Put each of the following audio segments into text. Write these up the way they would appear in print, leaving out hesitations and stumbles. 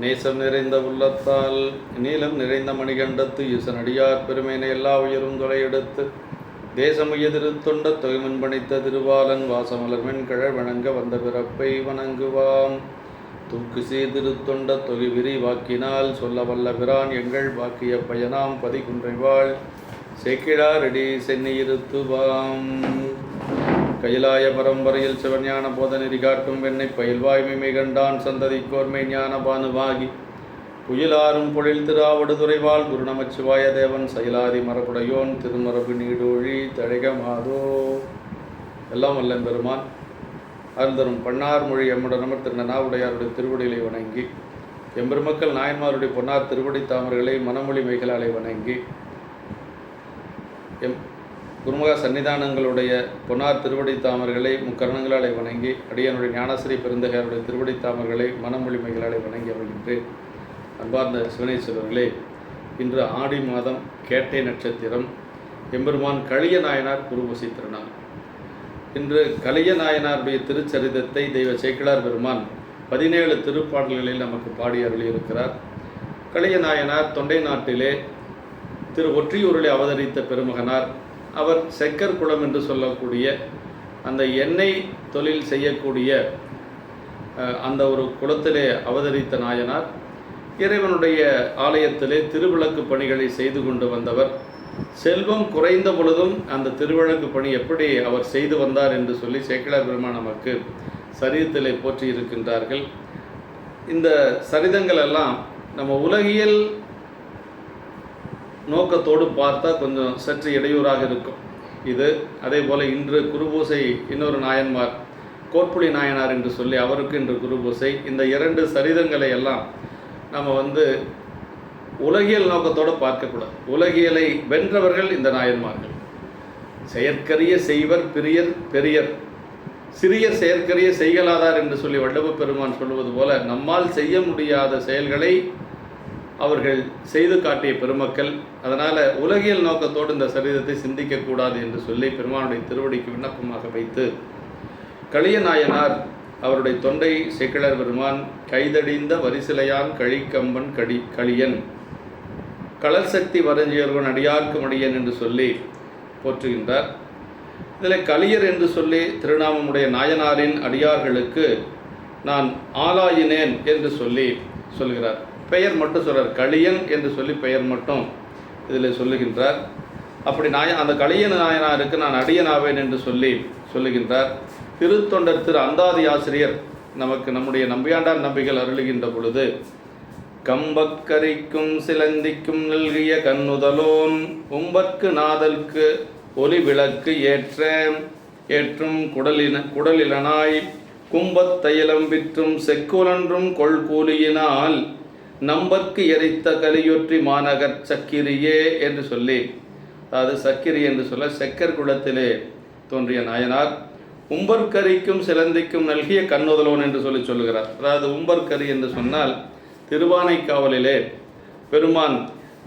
நேசம் நிறைந்த உள்ளத்தால் நீலம் நிறைந்த மணிகண்டத்து ஈசனடியார் பெருமையினை எல்லா உயரும் தொலையெடுத்து தேசமுய திருத்தொண்ட தொகைமன் பணித்த திருவாலன் வாசமலர்மென் கழல் வணங்க வந்த பிறப்பை வணங்குவாம். தூக்கு சீர்திருத்தொண்ட தொகை விரிவாக்கினால் சொல்ல வல்ல பிரான் எங்கள் வாக்கிய பயனாம் பதிகுன்றைவாள் சேக்கிழாரடி சென்னியிருத்துவாம். கைலாய பரம்பரையில் சிவஞான போதநெறி காட்டும் வெண்ணை பயில்வாய்மை கண்டான் சந்ததிக்கோர்மை ஞான பானுவாகி புயலாரும் பொழில் திருஆவடுதுறைவாள் குரு நமச்சிவாய தேவன் சைலாதி மரபுடையோன் திருமரபு நீடோழி தழைகமாதோ. எல்லாம் வல்ல பெருமான் அருந்தரும் பன்னார் மொழி எம்முடனமர் திருநனாவுடையாருடைய திருவடிகளை வணங்கி எம்பெருமக்கள் நாயன்மாருடைய பொன்னார் திருவடி தாமர்களை மனமொழி மைகளாலை வணங்கி குருமுக சன்னிதானங்களுடைய பொன்னார் திருவடி தாமர்களை முக்கரணங்களாலை வணங்கி அடியனுடைய ஞானஸ்ரீ பெருந்தகையாருடைய திருவடி தாமர்களை மனமொழிமைகளாலை வணங்கி வருகின்றேன். அன்பார்ந்த சிவனேஸ்வரர்களே, இன்று ஆடி மாதம் கேட்டை நட்சத்திரம், எம்பெருமான் கலிய நாயனார் குருபூசை திருநாள். இன்று கலிய நாயனாருடைய திருச்சரிதத்தை தெய்வ சேக்கிழார் பெருமான் 17 திருப்பாடல்களில் நமக்கு பாடி அருளியிருக்கிறார். கலிய நாயனார் தொண்டை நாட்டிலே திரு ஒற்றியூரிலே அவதரித்த பெருமகனார். அவர் செக்கர் குளம் என்று சொல்லக்கூடிய அந்த எண்ணெய் தொழில் செய்யக்கூடிய அந்த ஒரு குளத்திலே அவதரித்த நாயனார். இறைவனுடைய ஆலயத்திலே திருவிளக்கு பணிகளை செய்து கொண்டு வந்தவர். செல்வம் குறைந்த பொழுதும் அந்த திருவிளக்கு பணி எப்படி அவர் செய்து வந்தார் என்று சொல்லி சேக்கிழார் பெருமான் நமக்கு சரித்திலே போற்றி இருக்கின்றார்கள். இந்த சரிதங்கள் எல்லாம் நம்ம உலகியல் நோக்கத்தோடு பார்த்தா கொஞ்சம் சற்று இடையூறாக இருக்கும். இது அதே போல் இன்று குருபூசை இன்னொரு நாயன்மார் கோட்புலி நாயனார் என்று சொல்லி அவருக்கு இன்று குருபூசை. இந்த 2 சரிதங்களை எல்லாம் நம்ம உலகியல் நோக்கத்தோடு பார்க்கக்கூடாது. உலகியலை வென்றவர்கள் இந்த நாயன்மார்கள். செயற்கரிய செய்வர் பிரியர் பெரியர், சிறிய செயற்கரிய செய்கலாதார் என்று சொல்லி வள்ளுவ பெருமான் சொல்வது போல நம்மால் செய்ய முடியாத செயல்களை அவர்கள் செய்து காட்டிய பெருமக்கள். அதனால் உலகியல் நோக்கத்தோடு இந்த சரிதத்தை சிந்திக்கக்கூடாது என்று சொல்லி பெருமானுடைய திருவடிக்கு விண்ணப்பமாக வைத்து கலிய நாயனார் அவருடைய தொண்டை சேக்கிழார் பெருமான் கைதடிந்த வரிசிலையான் கழிக்கம்பன் களியன் களல் சக்தி வரஞ்சியர்வன் அடியார்க்கு மடியன் என்று சொல்லி போற்றுகின்றார். இதில் கலியர் என்று சொல்லி திருநாமமுடைய நாயனாரின் அடியார்களுக்கு நான் ஆளாயினேன் என்று சொல்லி சொல்கிறார். பெயர் மட்டும் சொல்கிறார், களியன் என்று சொல்லி பெயர் மட்டும் இதில் சொல்லுகின்றார். அப்படி அந்த களியன் நாயனாருக்கு நான் அடியனாவேன் என்று சொல்லி சொல்லுகின்றார். திருத்தொண்டர் திரு அந்தாதி ஆசிரியர் நமக்கு நம்முடைய நம்பியாண்டார் நம்பிகள் அருளுகின்ற பொழுது கம்பக்கரிக்கும் சிலந்திக்கும் நல்கிய கண்ணுதலோன் உம்பற்கு நாதல்க்கு ஒளி விளக்கு ஏற்றும் குடலிலனாய் கும்பத் தைலம் விற்றும் செக்குலன்றும் கொள்கூலியினால் நம்பற்கு எரித்த கலியொற்றி மாநகர் சக்கிரியே என்று சொல்லி, அதாவது சக்கிரி என்று சொல்ல செக்கர் குளத்திலே தோன்றிய நாயனார் உம்பர்கரிக்கும் சிலந்திக்கும் நல்கிய கண்ணுதலோன் என்று சொல்லி சொல்லுகிறார். அதாவது உம்பர்கரி என்று சொன்னால் திருவானைக்காவலிலே பெருமான்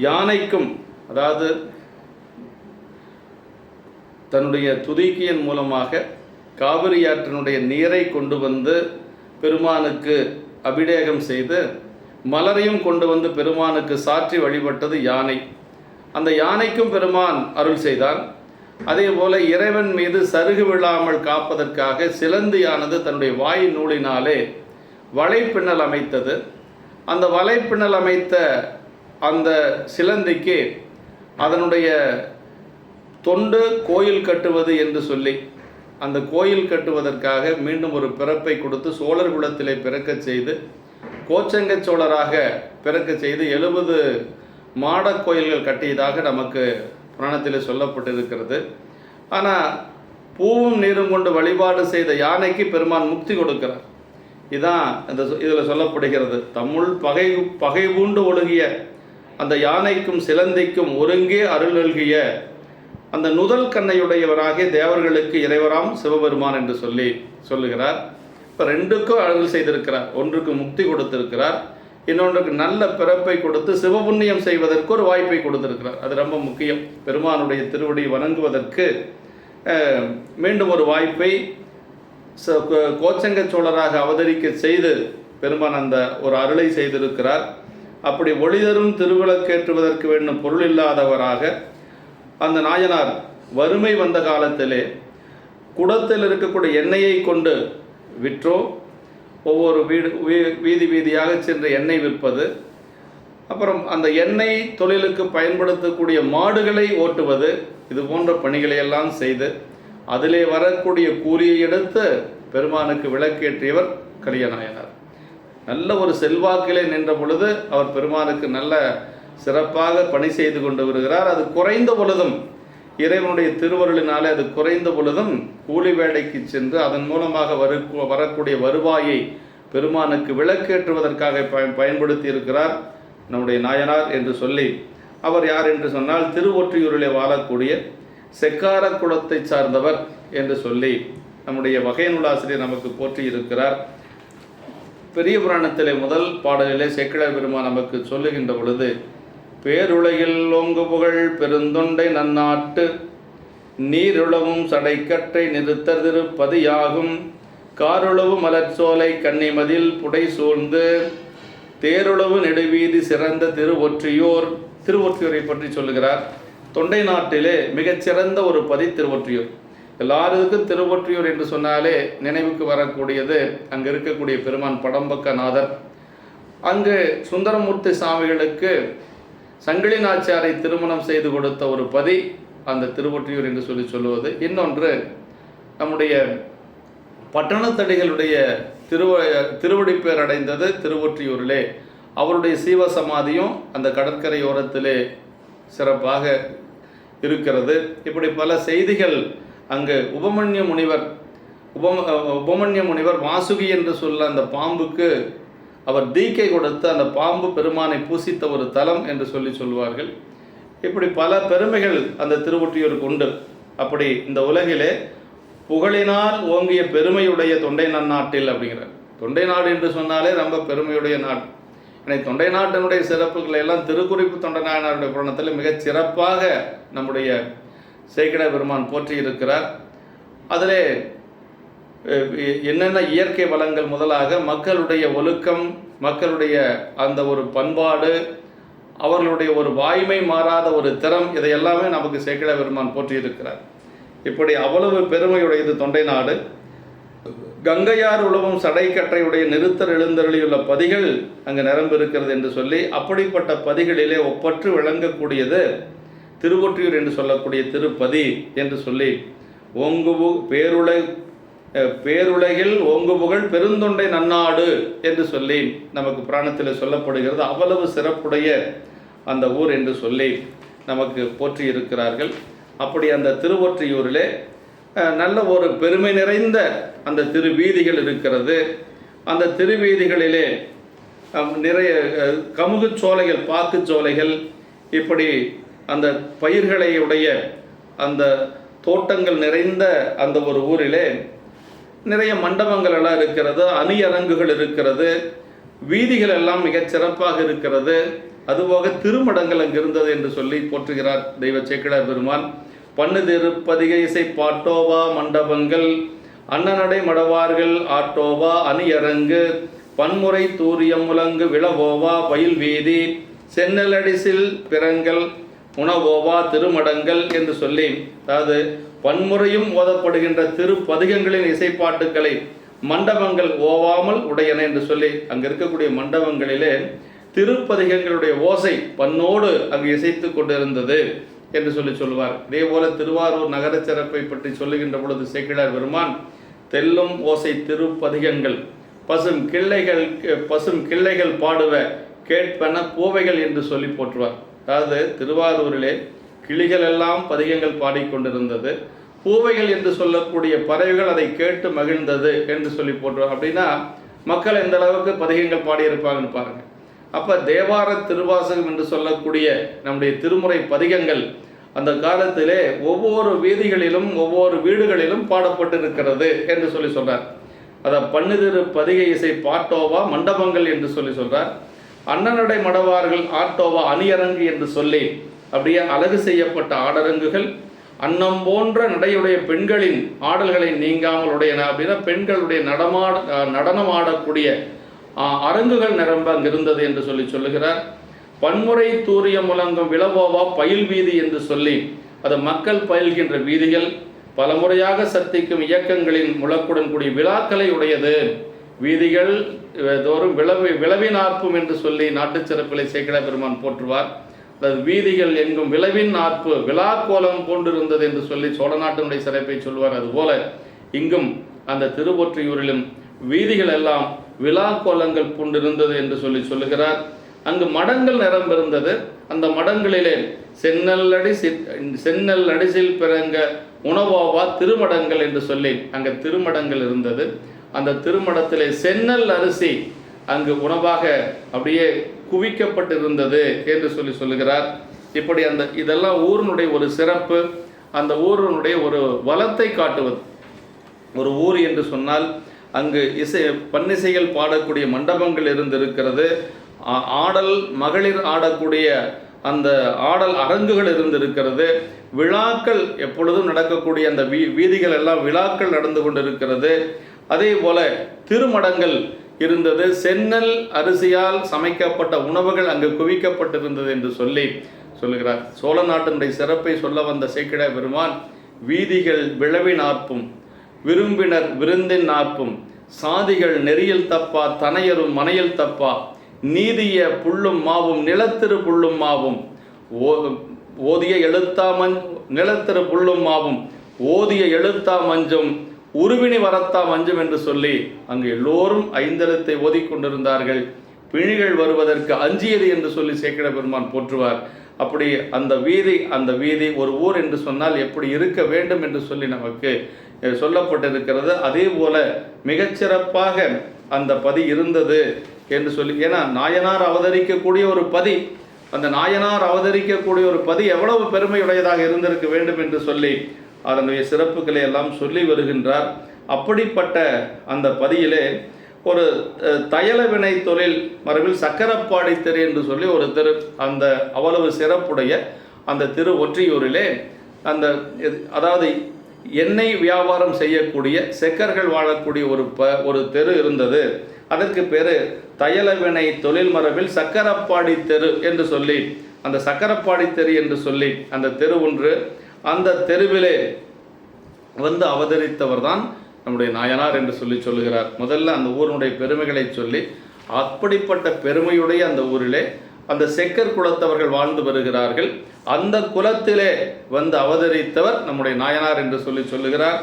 யானைக்கும், அதாவது தன்னுடைய துதிக்கியின் மூலமாக காவிரி ஆற்றினுடைய நீரை கொண்டு வந்து பெருமானுக்கு அபிஷேகம் செய்து மலரையும் கொண்டு வந்து பெருமானுக்கு சாற்றி வழிபட்டது யானை. அந்த யானைக்கும் பெருமான் அருள் செய்தான். அதே போல இறைவன் மீது சருகு விழாமல் காப்பதற்காக சிலந்தியானது தன்னுடைய வாய் நூலினாலே வலைப்பின்னல் அமைத்தது. அந்த வலைப்பின்னல் அமைத்த அந்த சிலந்திக்கு அதனுடைய தொண்டு கோயில் கட்டுவது என்று சொல்லி அந்த கோயில் கட்டுவதற்காக மீண்டும் ஒரு பிறப்பை கொடுத்து சோழர் குலத்திலே பிறக்க செய்து கோச்சங்க சோழராக பிறக்க செய்து 70 மாடக் கோயில்கள் கட்டியதாக நமக்கு புராணத்தில் சொல்லப்பட்டிருக்கிறது. ஆனால் பூவும் நீரும் கொண்டு வழிபாடு செய்த யானைக்கு பெருமான் முக்தி கொடுக்கிறார். இதுதான் இதில் சொல்லப்படுகிறது. தம்முள் பகை பூண்டு ஒழுகிய அந்த யானைக்கும் சிலந்திக்கும் ஒருங்கே அருள் நல்கிய அந்த நுதல் கண்ணையுடையவராகிய தேவர்களுக்கு இறைவராம் சிவபெருமான் என்று சொல்லி சொல்லுகிறார். இப்போ 2க்கும் அருள் செய்திருக்கிறார். ஒன்றுக்கு முக்தி கொடுத்திருக்கிறார், இன்னொன்றுக்கு நல்ல பிறப்பை கொடுத்து சிவபுண்ணியம் செய்வதற்கு ஒரு வாய்ப்பை கொடுத்திருக்கிறார். அது ரொம்ப முக்கியம். பெருமானுடைய திருவடி வணங்குவதற்கு மீண்டும் ஒரு வாய்ப்பை கோச்சங்க சோழராக அவதரிக்க செய்து பெருமான் அந்த ஒரு அருளை செய்திருக்கிறார். அப்படி ஒளிதரும் திருவிளக்கேற்றுவதற்கு வேண்டும் பொருள் இல்லாதவராக அந்த நாயனார் வறுமை வந்த காலத்திலே குடத்தில் இருக்கக்கூடிய எண்ணெயை கொண்டு விற்றோ, ஒவ்வொரு வீதி வீதியாக சென்று எண்ணெய் விற்பது, அப்புறம் அந்த எண்ணெய் தொழிலுக்கு பயன்படுத்தக்கூடிய மாடுகளை ஓட்டுவது, இது போன்ற பணிகளை எல்லாம் செய்து அதிலே வரக்கூடிய கூலியை எடுத்து பெருமானுக்கு விளக்கேற்றியவர் கலியநாயனார். நல்ல ஒரு செல்வாக்கிலே நின்ற பொழுது அவர் பெருமானுக்கு நல்ல சிறப்பாக பணி செய்து கொண்டு வருகிறார். அது குறைந்த பொழுதும், இறைவனுடைய திருவருளினாலே அது குறைந்த பொழுதும் கூலி வேலைக்கு சென்று அதன் மூலமாக வரக்கூடிய வருவாயை பெருமானுக்கு விளக்கேற்றுவதற்காக பயன்படுத்தி இருக்கிறார் நம்முடைய நாயனார் என்று சொல்லி, அவர் யார் என்று சொன்னால் திருவொற்றியூரிலே வாழக்கூடிய செக்கார குலத்தை சார்ந்தவர் என்று சொல்லி நம்முடைய வகை நூலாசிரியர் நமக்கு போற்றி இருக்கிறார். பெரிய புராணத்திலே முதல் பாடலிலே சேக்கிழார் பெருமான் நமக்கு சொல்லுகின்ற பொழுது, பேருலகில் ஓங்கு புகழ் பெருந்தொண்டை நன்னாட்டு நீருளவும் சடைக்கட்டை நிறுத்தர் திருப்பதியாகும் காருளவு மலர்ச்சோலை கன்னிமதில் புடை சூழ்ந்து தேருளவு நெடுவீதி சிறந்த திருவொற்றியூரை பற்றி சொல்லுகிறார். தொண்டை நாட்டிலே மிகச்சிறந்த ஒரு பதி திருவொற்றியூர். எல்லாருக்கும் திருவொற்றியூர் என்று சொன்னாலே நினைவுக்கு வரக்கூடியது அங்கு இருக்கக்கூடிய பெருமான் படம்பக்கநாதர். அங்கு சுந்தரமூர்த்தி சாமிகளுக்கு சங்கிலி நாச்சியாரை திருமணம் செய்து கொடுத்த ஒரு பதி அந்த திருவொற்றியூர் என்று சொல்லுவது. இன்னொன்று, நம்முடைய பட்டணத்தடிகளுடைய திருவடிப்பேர் அடைந்தது திருவொற்றியூரிலே. அவருடைய சீவசமாதியும் அந்த கடற்கரையோரத்திலே சிறப்பாக இருக்கிறது. இப்படி பல செய்திகள் அங்கு உபமன்ய முனிவர் வாசுகி என்று சொல்ல அந்த பாம்புக்கு அவர் தீக்கை கொடுத்து அந்த பாம்பு பெருமானை பூசித்த ஒரு தலம் என்று சொல்லுவார்கள். இப்படி பல பெருமைகள் அந்த திருவொற்றியூருக்கு உண்டு. அப்படி இந்த உலகிலே புகழினால் ஓங்கிய பெருமையுடைய தொண்டை நன்னாட்டில் அப்படிங்கிறார். தொண்டை நாடு என்று சொன்னாலே ரொம்ப பெருமையுடைய நாடு. எனவே தொண்டை நாட்டினுடைய சிறப்புகளை எல்லாம் திருக்குறிப்பு தொண்டை நாயனாருடைய புராணத்தில் மிகச் சிறப்பாக நம்முடைய சேக்கிழார் பெருமான் போற்றி இருக்கிறார். அதிலே என்னென்ன இயற்கை வளங்கள் முதலாக மக்களுடைய ஒழுக்கம், மக்களுடைய அந்த ஒரு பண்பாடு, அவர்களுடைய ஒரு வாய்மை மாறாத ஒரு திறம், இதையெல்லாமே நமக்கு சேக்கிழார் பெருமான் போற்றி இருக்கிறார். இப்படி அவ்வளவு பெருமையுடையது தொண்டை நாடு. கங்கையார் உழவும் சடைக்கற்றையுடைய நிறுத்தர் எழுந்தருளியுள்ள பதிகள் அங்கு நிரம்பு இருக்கிறது என்று சொல்லி, அப்படிப்பட்ட பதிகளிலே ஒப்பற்று விளங்கக்கூடியது திருவொற்றியூர் என்று சொல்லக்கூடிய திருப்பதி என்று சொல்லி, பேருலகில் ஓங்குபுகழ் பெருந்தொண்டை நன்னாடு என்று சொல்லி நமக்கு புராணத்தில் சொல்லப்படுகிறது. அவ்வளவு சிறப்புடைய அந்த ஊர் என்று சொல்லி நமக்கு போற்றி இருக்கிறார்கள். அப்படி அந்த திருவொற்றியூரிலே நல்ல ஒரு பெருமை நிறைந்த அந்த திருவீதிகள் இருக்கிறது. அந்த திருவீதிகளிலே நிறைய கமுகு சோலைகள், பாக்கு சோலைகள், இப்படி அந்த பயிர்களை உடைய அந்த தோட்டங்கள் நிறைந்த அந்த ஒரு ஊரிலே நிறைய மண்டபங்கள் எல்லாம் இருக்கிறது, அணியரங்குகள் இருக்கிறது, வீதிகள் எல்லாம் மிகச் சிறப்பாக இருக்கிறது. அதுபோக திருமடங்கள் அங்கு இருந்தது என்று சொல்லி போற்றுகிறார் தெய்வ சேக்கிழார் பெருமான். பண்ணு திருப்பதிகை இசை பாட்டோவா மண்டபங்கள், அன்னநடை மடவார்கள் ஆட்டோவா அணியரங்கு, பன்முறை தூரியம் முழங்கு விளவோவா பயில் வீதி, சென்னலடிசில் பிறங்கள் உணவோவா திருமடங்கள் என்று சொல்லி, அதாவது பன்முறையும் ஓதப்படுகின்ற திருப்பதிகங்களின் இசைப்பாட்டுக்களை மண்டபங்கள் ஓவாமல் உடையன என்று சொல்லி அங்கு இருக்கக்கூடிய மண்டபங்களிலே திருப்பதிகங்களுடைய ஓசை பண்ணோடு அங்கு இசைத்து கொண்டிருந்தது என்று சொல்லுவார். இதே போல திருவாரூர் நகர சிறப்பை பற்றி சொல்லுகின்ற பொழுது சேக்கிழார் பெருமான் தெல்லும் ஓசை திருப்பதிகங்கள் பசும் கிள்ளைகள் பாடுவ கேட்பன பூவைகள் என்று சொல்லி போற்றுவார். அதாவது திருவாரூரிலே கிளிகள் எல்லாம் பதிகங்கள் பாடிக்கொண்டிருந்தது, பூவைகள் என்று சொல்லக்கூடிய பறவைகள் அதை கேட்டு மகிழ்ந்தது என்று சொல்லி போற்றுவார். அப்படின்னா மக்கள் எந்த அளவுக்கு பதிகங்கள் பாடியிருப்பாங்கன்னு பாருங்க. அப்போ தேவார திருவாசகம் என்று சொல்லக்கூடிய நம்முடைய திருமுறை பதிகங்கள் அந்த காலத்திலே ஒவ்வொரு வீதிகளிலும் ஒவ்வொரு வீடுகளிலும் பாடப்பட்டிருக்கிறது என்று சொல்றார். அதை பண்ணுதிரு பதிகை இசை பாட்டோவா மண்டபங்கள் என்று சொல்றார். அன்னநடை மடவார்கள் ஆட்டோவா அணியரங்கு என்று சொல்லி அப்படியே அழகு செய்யப்பட்ட ஆடரங்குகள், அன்னம் போன்ற நடையுடைய பெண்களின் ஆடல்களை நீங்காமல் உடையன. அப்படின்னா பெண்களுடைய நடனம் ஆடக்கூடிய அரங்குகள் நிரம்ப அங்கு இருந்தது என்று சொல்லுகிறார். பன்முறை தூரிய முழங்கும் விளவோவா பயில் வீதி என்று சொல்லி அது மக்கள் பயில்கின்ற வீதிகள், பல முறையாக சர்த்திக்கும் இயக்கங்களின் முழக்குடன் கூடிய விழாக்களை உடையது. வீதிகள் தோறும் விளவின் ஆர்ப்பும் என்று சொல்லி நாட்டு சிறப்பிலை சேக்கிழார் பெருமான் போற்றுவார். அதாவது வீதிகள் எங்கும் விளவின் ஆர்ப்பு விழா கோலம் போன்றிருந்தது என்று சொல்லி சோழ நாட்டினுடைய சிறப்பை சொல்வார். அதுபோல இங்கும் அந்த திருவொற்றியூரிலும் வீதிகள் எல்லாம் விழா கோலங்கள் பூண்டிருந்தது என்று சொல்லுகிறார். அங்கு மடங்கள் நிரம்பிருந்தது. அந்த மடங்களிலே சென்னல் அடிசில் பிறங்க உணவாவா திருமடங்கள் என்று சொல்லி அங்கே திருமடங்கள் இருந்தது. அந்த திருமடத்திலே சென்னல் அரிசி அங்கு உணவாக அப்படியே குவிக்கப்பட்டிருந்தது என்று சொல்லுகிறார். இப்படி இதெல்லாம் ஊரினுடைய ஒரு சிறப்பு, அந்த ஊரினுடைய ஒரு வளத்தை காட்டுவது. ஒரு ஊர் என்று சொன்னால் அங்கு பன்னிசைகள் பாடக்கூடிய மண்டபங்கள் இருந்திருக்கிறது. ஆடல் மகளிர் ஆடக்கூடிய அந்த ஆடல் அரங்குகள் இருந்திருக்கிறது. விழாக்கள் எப்பொழுதும் நடக்கக்கூடிய அந்த வீதிகள் எல்லாம் விழாக்கள் நடந்து கொண்டிருக்கிறது. அதே போல திருமடங்கள் இருந்தது. சென்னல் அரிசியால் சமைக்கப்பட்ட உணவுகள் அங்கு குவிக்கப்பட்டிருந்தது என்று சொல்லுகிறார். சோழ நாட்டினுடைய சிறப்பை சொல்ல வந்த சேக்கிழார் பெருமான் வீதிகள் விழவின் ஆர்ப்பும் விரும்பினர் விருந்தின் ஆர்ப்பும் சாதிகள் நெறியில் தப்பா தனையரும் மனையில் தப்பா நீதிய புள்ளும் மாவும் நிலத்திரு புள்ளும் மாவும் ஓதிய எழுத்தா நிலத்திரு புள்ளும் மாவும் ஓதிய எழுத்தா மஞ்சும் உருவினி வரத்தா மஞ்சும் என்று சொல்லி அங்கு எல்லோரும் ஐந்தெழுத்தை ஓதிக்கொண்டிருந்தார்கள். பிணிகள் வருவதற்கு அஞ்சியது என்று சொல்லி சேக்கிழார் பெருமான் போற்றுவார். அப்படி அந்த வீதி ஒரு ஊர் என்று சொன்னால் எப்படி இருக்க வேண்டும் என்று சொல்லி நமக்கு சொல்லப்பட்டிருக்கிறது. அதே போல மிகச்சிறப்பாக அந்த பதி இருந்தது என்று சொல்லி, ஏன்னா நாயனார் அவதரிக்கக்கூடிய ஒரு பதி, அந்த நாயனார் அவதரிக்கக்கூடிய ஒரு பதி எவ்வளவு பெருமையுடையதாக இருந்திருக்க வேண்டும் என்று சொல்லி அதனுடைய சிறப்புகளை எல்லாம் சொல்லி வருகின்றார். அப்படிப்பட்ட அந்த பதியிலே ஒரு தையல வினை தொழில் மரபில் சக்கரப்பாடி தெரு என்று சொல்லி ஒரு தெரு, அந்த அவ்வளவு சிறப்புடைய அந்த திரு ஒற்றியூரிலே அதாவது எண்ணெய் வியாபாரம் செய்யக்கூடிய செக்கர்கள் வாழக்கூடிய ஒரு தெரு இருந்தது. அதற்கு பேரு தையலவினை தொழில் மரபில் சக்கரப்பாடி தெரு என்று சொல்லி அந்த சக்கரப்பாடி தெரு என்று சொல்லி அந்த தெரு ஒன்று, அந்த தெருவிலே அவதரித்தவர் தான் நம்முடைய நாயனார் என்று சொல்லுகிறார். முதல்ல அந்த ஊரினுடைய பெருமைகளை சொல்லி, அப்படிப்பட்ட பெருமையுடைய அந்த ஊரிலே அந்த செக்கர் குலத்தவர்கள் வாழ்ந்து வருகிறார்கள். அந்த குலத்திலே அவதரித்தவர் நம்முடைய நாயனார் என்று சொல்லுகிறார்.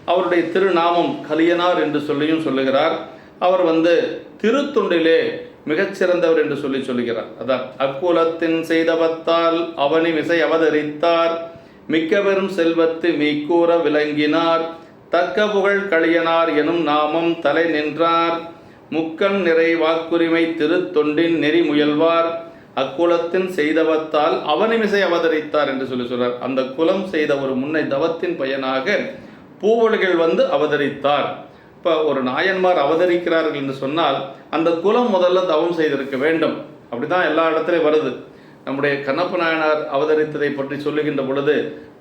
அவருடைய திருநாமம் கலியனார் என்று சொல்லுகிறார். அவர் திருத்தொண்டிலே மிகச்சிறந்தவர் என்று சொல்லுகிறார். அதான் அக்குலத்தின் செய்தவத்தால் அவனி மிசை அவதரித்தார், மிக்க பெரும் செல்வத்து மீக்கூற விளங்கினார், தக்க புகழ் கலியனார் எனும் நாமம் தலை நின்றார், முக்கண் நிறை வாக்குரிமை திருத்தொண்டின் நெறி முயல்வார், அக்குலத்தின் செய்தவத்தால் அவனிமிசை அவதரித்தார் என்று சொல்றார். அந்த குலம் செய்த ஒரு முன்னை தவத்தின் பயனாக பூவொழிகள் அவதரித்தார். இப்போ ஒரு நாயன்மார் அவதரிக்கிறார்கள் என்று சொன்னால் அந்த குலம் முதல்ல தவம் செய்திருக்க வேண்டும். அப்படிதான் எல்லா இடத்துலையும் வருது. நம்முடைய கண்ணப்ப நாயனார் அவதரித்ததை பற்றி சொல்லுகின்ற பொழுது